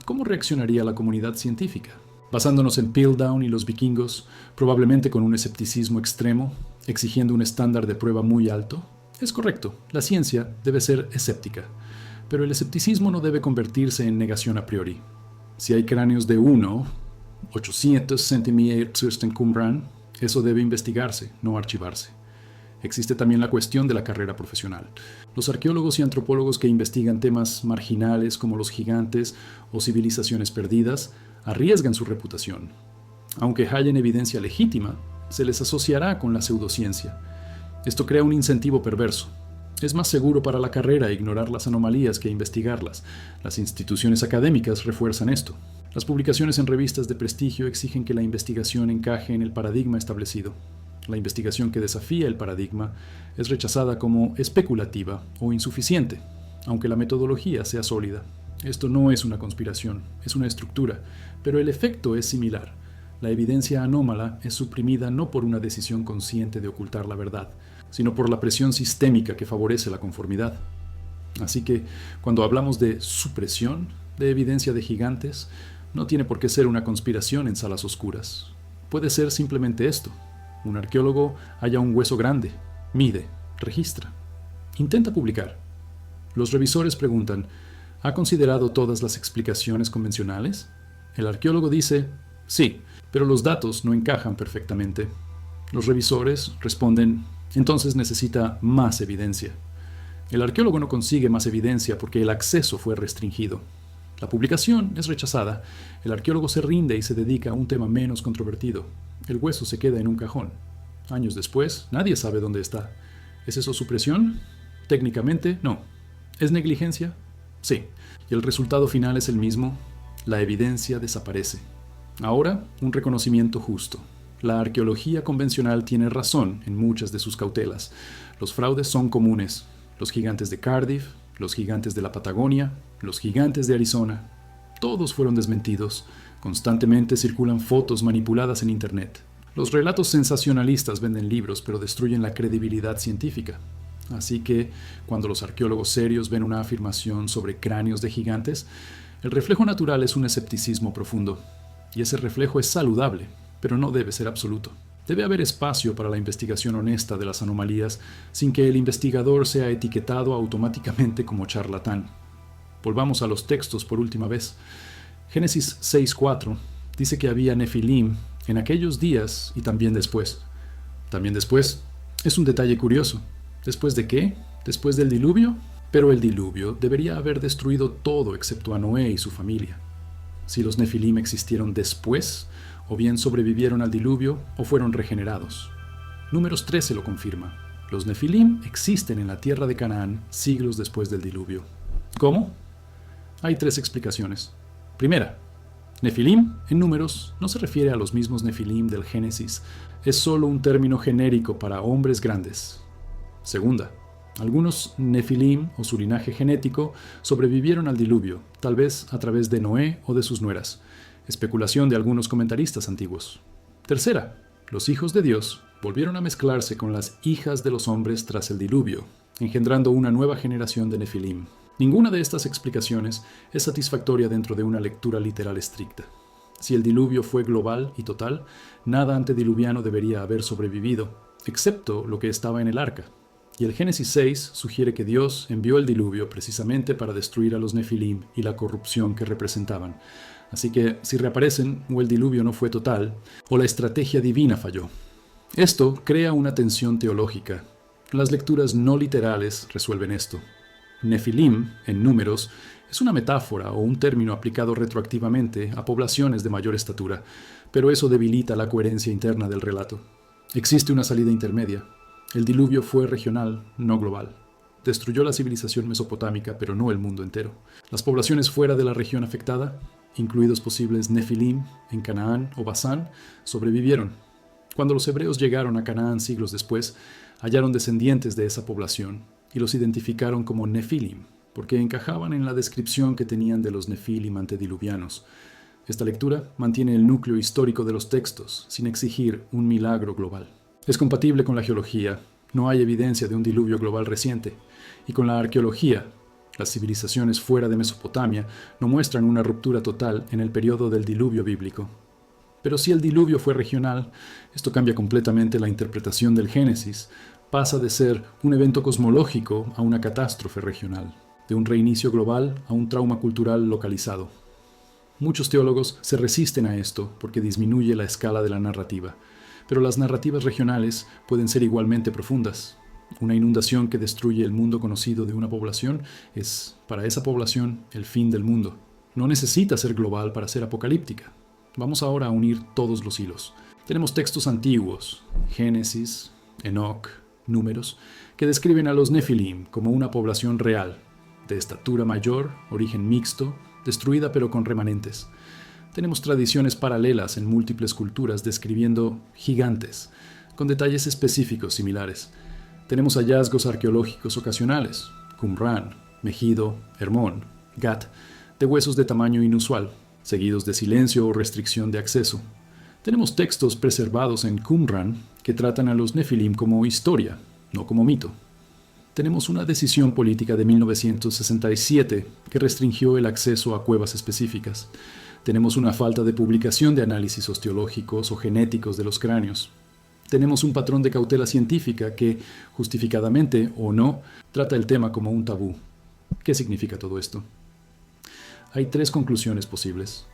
S1: ¿cómo reaccionaría la comunidad científica? Basándonos en Piltdown y los vikingos, probablemente con un escepticismo extremo, exigiendo un estándar de prueba muy alto. Es correcto, la ciencia debe ser escéptica, pero el escepticismo no debe convertirse en negación a priori. Si hay cráneos de 800 centímetros en Qumran, eso debe investigarse, no archivarse. Existe también la cuestión de la carrera profesional. Los arqueólogos y antropólogos que investigan temas marginales como los gigantes o civilizaciones perdidas arriesgan su reputación. Aunque hallen evidencia legítima, se les asociará con la pseudociencia. Esto crea un incentivo perverso. Es más seguro para la carrera ignorar las anomalías que investigarlas. Las instituciones académicas refuerzan esto. Las publicaciones en revistas de prestigio exigen que la investigación encaje en el paradigma establecido. La investigación que desafía el paradigma es rechazada como especulativa o insuficiente, aunque la metodología sea sólida. Esto no es una conspiración, es una estructura, pero el efecto es similar. La evidencia anómala es suprimida no por una decisión consciente de ocultar la verdad, sino por la presión sistémica que favorece la conformidad. Así que, cuando hablamos de supresión de evidencia de gigantes, no tiene por qué ser una conspiración en salas oscuras. Puede ser simplemente esto. Un arqueólogo halla un hueso grande, mide, registra, intenta publicar. Los revisores preguntan, ¿ha considerado todas las explicaciones convencionales? El arqueólogo dice, sí, pero los datos no encajan perfectamente. Los revisores responden, entonces necesita más evidencia. El arqueólogo no consigue más evidencia porque el acceso fue restringido. La publicación es rechazada, el arqueólogo se rinde y se dedica a un tema menos controvertido. El hueso se queda en un cajón. Años después, nadie sabe dónde está. ¿Es eso supresión? Técnicamente, no. ¿Es negligencia? Sí. Y el resultado final es el mismo. La evidencia desaparece. Ahora, un reconocimiento justo. La arqueología convencional tiene razón en muchas de sus cautelas. Los fraudes son comunes. Los gigantes de Cardiff, los gigantes de la Patagonia, los gigantes de Arizona. Todos fueron desmentidos. Constantemente circulan fotos manipuladas en Internet. Los relatos sensacionalistas venden libros, pero destruyen la credibilidad científica. Así que, cuando los arqueólogos serios ven una afirmación sobre cráneos de gigantes, el reflejo natural es un escepticismo profundo. Y ese reflejo es saludable, pero no debe ser absoluto. Debe haber espacio para la investigación honesta de las anomalías sin que el investigador sea etiquetado automáticamente como charlatán. Volvamos a los textos por última vez. Génesis 6:4 dice que había nefilim en aquellos días y también después. También después es un detalle curioso. ¿Después de qué? ¿Después del diluvio? Pero el diluvio debería haber destruido todo excepto a Noé y su familia. Si los nefilim existieron después, o bien sobrevivieron al diluvio o fueron regenerados. Números 13 lo confirma. Los nefilim existen en la tierra de Canaán siglos después del diluvio. ¿Cómo? Hay 3 explicaciones. Primera, nefilim en Números no se refiere a los mismos nefilim del Génesis, es solo un término genérico para hombres grandes. Segunda, algunos nefilim o su linaje genético sobrevivieron al diluvio, tal vez a través de Noé o de sus nueras. Especulación de algunos comentaristas antiguos. Tercera, los hijos de Dios volvieron a mezclarse con las hijas de los hombres tras el diluvio, engendrando una nueva generación de nefilim. Ninguna de estas explicaciones es satisfactoria dentro de una lectura literal estricta. Si el diluvio fue global y total, nada antediluviano debería haber sobrevivido, excepto lo que estaba en el arca. Y el Génesis 6 sugiere que Dios envió el diluvio precisamente para destruir a los Nefilim y la corrupción que representaban. Así que si reaparecen, o el diluvio no fue total, o la estrategia divina falló. Esto crea una tensión teológica. Las lecturas no literales resuelven esto. Nefilim, en números, es una metáfora o un término aplicado retroactivamente a poblaciones de mayor estatura, pero eso debilita la coherencia interna del relato. Existe una salida intermedia. El diluvio fue regional, no global. Destruyó la civilización mesopotámica, pero no el mundo entero. Las poblaciones fuera de la región afectada, incluidos posibles Nefilim en Canaán o Basán, sobrevivieron. Cuando los hebreos llegaron a Canaán siglos después, hallaron descendientes de esa población y los identificaron como Nefilim, porque encajaban en la descripción que tenían de los Nefilim antediluvianos. Esta lectura mantiene el núcleo histórico de los textos, sin exigir un milagro global. Es compatible con la geología, no hay evidencia de un diluvio global reciente, y con la arqueología. Las civilizaciones fuera de Mesopotamia no muestran una ruptura total en el periodo del diluvio bíblico. Pero si el diluvio fue regional, esto cambia completamente la interpretación del Génesis. Pasa de ser un evento cosmológico a una catástrofe regional, de un reinicio global a un trauma cultural localizado. Muchos teólogos se resisten a esto porque disminuye la escala de la narrativa, pero las narrativas regionales pueden ser igualmente profundas. Una inundación que destruye el mundo conocido de una población es, para esa población, el fin del mundo. No necesita ser global para ser apocalíptica. Vamos ahora a unir todos los hilos. Tenemos textos antiguos, Génesis, Enoc, Números, que describen a los Nefilim como una población real, de estatura mayor, origen mixto, destruida pero con remanentes. Tenemos tradiciones paralelas en múltiples culturas describiendo gigantes, con detalles específicos similares. Tenemos hallazgos arqueológicos ocasionales, Qumran, Megido, Hermón, Gat, de huesos de tamaño inusual, seguidos de silencio o restricción de acceso. Tenemos textos preservados en Qumran que tratan a los Nefilim como historia, no como mito. Tenemos una decisión política de 1967 que restringió el acceso a cuevas específicas. Tenemos una falta de publicación de análisis osteológicos o genéticos de los cráneos. Tenemos un patrón de cautela científica que, justificadamente o no, trata el tema como un tabú. ¿Qué significa todo esto? Hay 3 conclusiones posibles.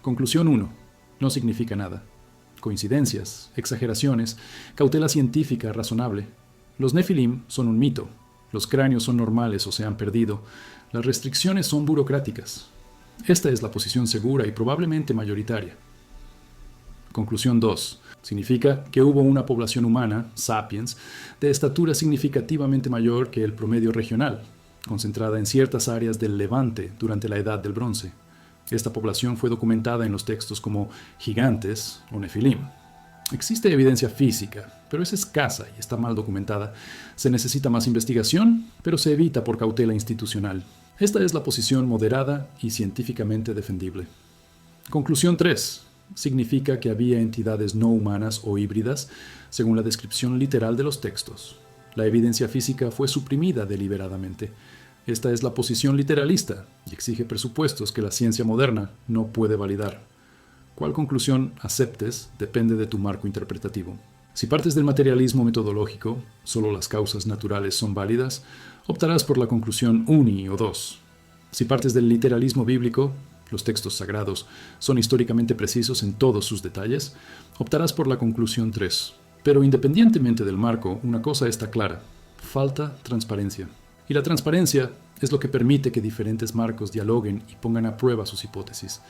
S1: Conclusión 1. No significa nada. Coincidencias, exageraciones, cautela científica razonable. Los Nefilim son un mito. Los cráneos son normales o se han perdido. Las restricciones son burocráticas. Esta es la posición segura y probablemente mayoritaria. Conclusión 2. Significa que hubo una población humana, sapiens, de estatura significativamente mayor que el promedio regional, concentrada en ciertas áreas del Levante durante la Edad del Bronce. Esta población fue documentada en los textos como gigantes o nefilim. Existe evidencia física, pero es escasa y está mal documentada. Se necesita más investigación, pero se evita por cautela institucional. Esta es la posición moderada y científicamente defendible. Conclusión 3. Significa que había entidades no humanas o híbridas, según la descripción literal de los textos. La evidencia física fue suprimida deliberadamente. Esta es la posición literalista y exige presupuestos que la ciencia moderna no puede validar. ¿Cuál conclusión aceptes depende de tu marco interpretativo? Si partes del materialismo metodológico, solo las causas naturales son válidas, optarás por la conclusión 1 o 2. Si partes del literalismo bíblico, los textos sagrados son históricamente precisos en todos sus detalles, optarás por la conclusión 3. Pero independientemente del marco, una cosa está clara: falta transparencia. Y la transparencia es lo que permite que diferentes marcos dialoguen y pongan a prueba sus hipótesis.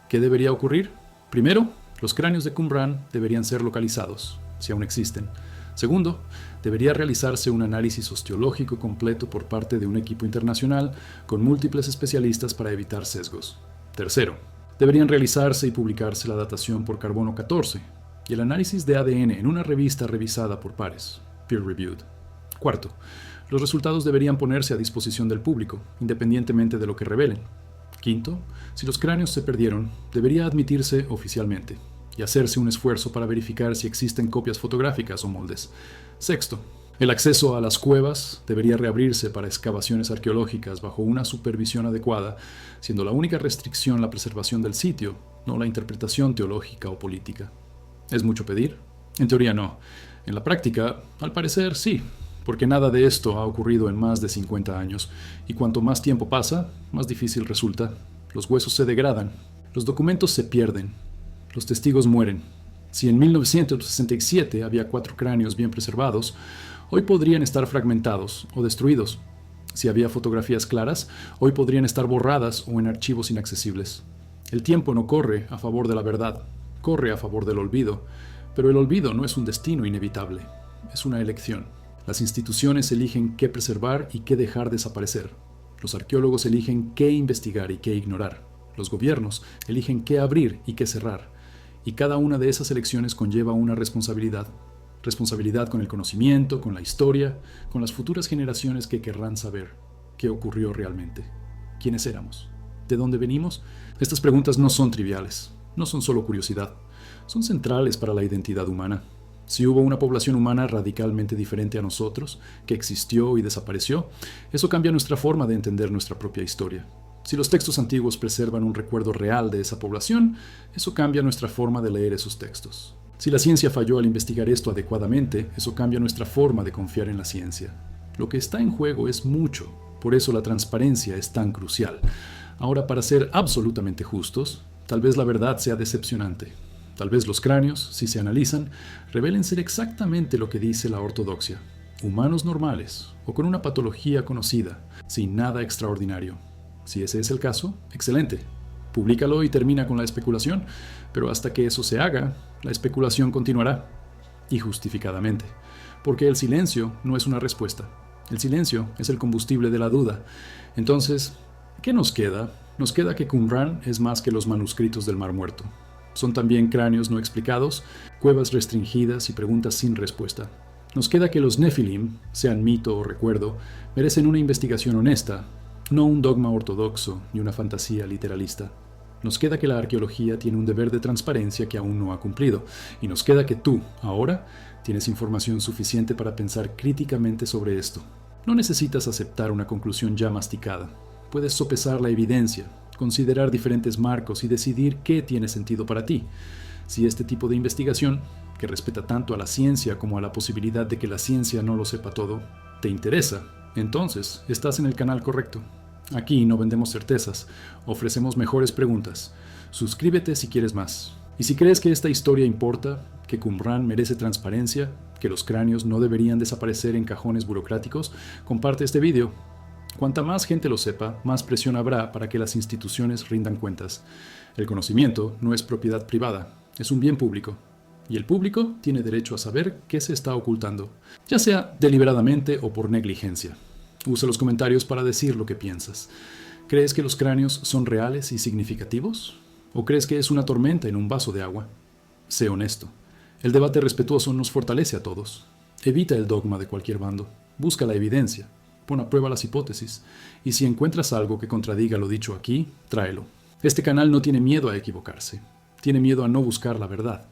S1: ¿Qué debería ocurrir? Primero, los cráneos de Qumran deberían ser localizados, si aún existen. Segundo, debería realizarse un análisis osteológico completo por parte de un equipo internacional con múltiples especialistas para evitar sesgos. Tercero, deberían realizarse y publicarse la datación por carbono 14 y el análisis de ADN en una revista revisada por pares, peer-reviewed. Cuarto, los resultados deberían ponerse a disposición del público, independientemente de lo que revelen. Quinto, si los cráneos se perdieron, debería admitirse oficialmente y hacerse un esfuerzo para verificar si existen copias fotográficas o moldes. Sexto, el acceso a las cuevas debería reabrirse para excavaciones arqueológicas bajo una supervisión adecuada, siendo la única restricción la preservación del sitio, no la interpretación teológica o política. ¿Es mucho pedir? En teoría no. En la práctica, al parecer, sí. porque nada de esto ha ocurrido en más de 50 años, y cuanto más tiempo pasa, más difícil resulta. Los huesos se degradan, los documentos se pierden, los testigos mueren. Si en 1967 había 4 cráneos bien preservados, hoy podrían estar fragmentados o destruidos. Si había fotografías claras, hoy podrían estar borradas o en archivos inaccesibles. El tiempo no corre a favor de la verdad, corre a favor del olvido, pero el olvido no es un destino inevitable, es una elección. Las instituciones eligen qué preservar y qué dejar desaparecer. Los arqueólogos eligen qué investigar y qué ignorar. Los gobiernos eligen qué abrir y qué cerrar. Y cada una de esas elecciones conlleva una responsabilidad. Responsabilidad con el conocimiento, con la historia, con las futuras generaciones que querrán saber qué ocurrió realmente. ¿Quiénes éramos? ¿De dónde venimos? Estas preguntas no son triviales, no son solo curiosidad. Son centrales para la identidad humana. Si hubo una población humana radicalmente diferente a nosotros, que existió y desapareció, eso cambia nuestra forma de entender nuestra propia historia. Si los textos antiguos preservan un recuerdo real de esa población, eso cambia nuestra forma de leer esos textos. Si la ciencia falló al investigar esto adecuadamente, eso cambia nuestra forma de confiar en la ciencia. Lo que está en juego es mucho, por eso la transparencia es tan crucial. Ahora, para ser absolutamente justos, tal vez la verdad sea decepcionante. Tal vez los cráneos, si se analizan, revelen ser exactamente lo que dice la ortodoxia. Humanos normales, o con una patología conocida, sin nada extraordinario. Si ese es el caso, excelente. Públicalo y termina con la especulación, pero hasta que eso se haga, la especulación continuará, y justificadamente, porque el silencio no es una respuesta. El silencio es el combustible de la duda. Entonces, ¿qué nos queda? Nos queda que Qumran es más que los manuscritos del Mar Muerto. Son también cráneos no explicados, cuevas restringidas y preguntas sin respuesta. Nos queda que los Nefilim, sean mito o recuerdo, merecen una investigación honesta, no un dogma ortodoxo ni una fantasía literalista. Nos queda que la arqueología tiene un deber de transparencia que aún no ha cumplido, y nos queda que tú, ahora, tienes información suficiente para pensar críticamente sobre esto. No necesitas aceptar una conclusión ya masticada. Puedes sopesar la evidencia, considerar diferentes marcos y decidir qué tiene sentido para ti. Si este tipo de investigación, que respeta tanto a la ciencia como a la posibilidad de que la ciencia no lo sepa todo, te interesa, entonces estás en el canal correcto. Aquí no vendemos certezas, ofrecemos mejores preguntas. Suscríbete si quieres más. Y si crees que esta historia importa, que Qumran merece transparencia, que los cráneos no deberían desaparecer en cajones burocráticos, comparte este video. Cuanta más gente lo sepa, más presión habrá para que las instituciones rindan cuentas. El conocimiento no es propiedad privada, es un bien público. Y el público tiene derecho a saber qué se está ocultando, ya sea deliberadamente o por negligencia. Usa los comentarios para decir lo que piensas. ¿Crees que los cráneos son reales y significativos? ¿O crees que es una tormenta en un vaso de agua? Sé honesto. El debate respetuoso nos fortalece a todos. Evita el dogma de cualquier bando. Busca la evidencia. Pon a prueba las hipótesis. Y si encuentras algo que contradiga lo dicho aquí, tráelo. Este canal no tiene miedo a equivocarse. Tiene miedo a no buscar la verdad.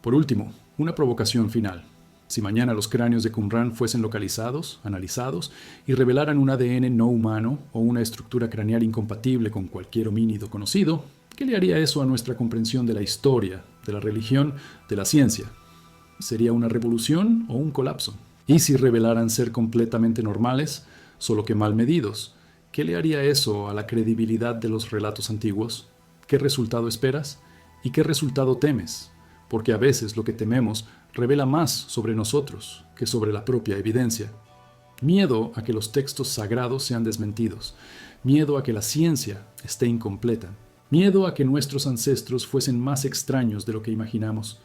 S1: Por último, una provocación final. Si mañana los cráneos de Qumran fuesen localizados, analizados y revelaran un ADN no humano o una estructura craneal incompatible con cualquier homínido conocido, ¿qué le haría eso a nuestra comprensión de la historia, de la religión, de la ciencia? ¿Sería una revolución o un colapso? Y si revelaran ser completamente normales, solo que mal medidos, ¿qué le haría eso a la credibilidad de los relatos antiguos? ¿Qué resultado esperas? ¿Y qué resultado temes? Porque a veces lo que tememos revela más sobre nosotros que sobre la propia evidencia. Miedo a que los textos sagrados sean desmentidos. Miedo a que la ciencia esté incompleta. Miedo a que nuestros ancestros fuesen más extraños de lo que imaginamos.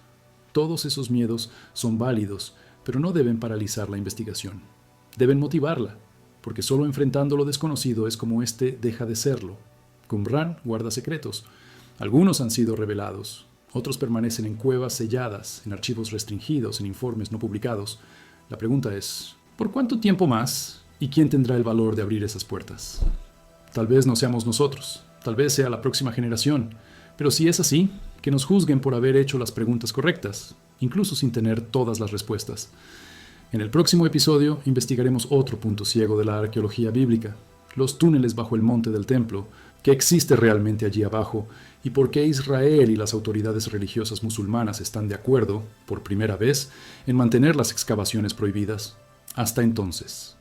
S1: Todos esos miedos son válidos, pero no deben paralizar la investigación. Deben motivarla, porque solo enfrentando lo desconocido es como éste deja de serlo. Qumran guarda secretos. Algunos han sido revelados. Otros permanecen en cuevas selladas, en archivos restringidos, en informes no publicados. La pregunta es, ¿por cuánto tiempo más? ¿Y quién tendrá el valor de abrir esas puertas? Tal vez no seamos nosotros, tal vez sea la próxima generación. Pero si es así, que nos juzguen por haber hecho las preguntas correctas, incluso sin tener todas las respuestas. En el próximo episodio investigaremos otro punto ciego de la arqueología bíblica, los túneles bajo el monte del templo, qué existe realmente allí abajo y por qué Israel y las autoridades religiosas musulmanas están de acuerdo, por primera vez, en mantener las excavaciones prohibidas. Hasta entonces.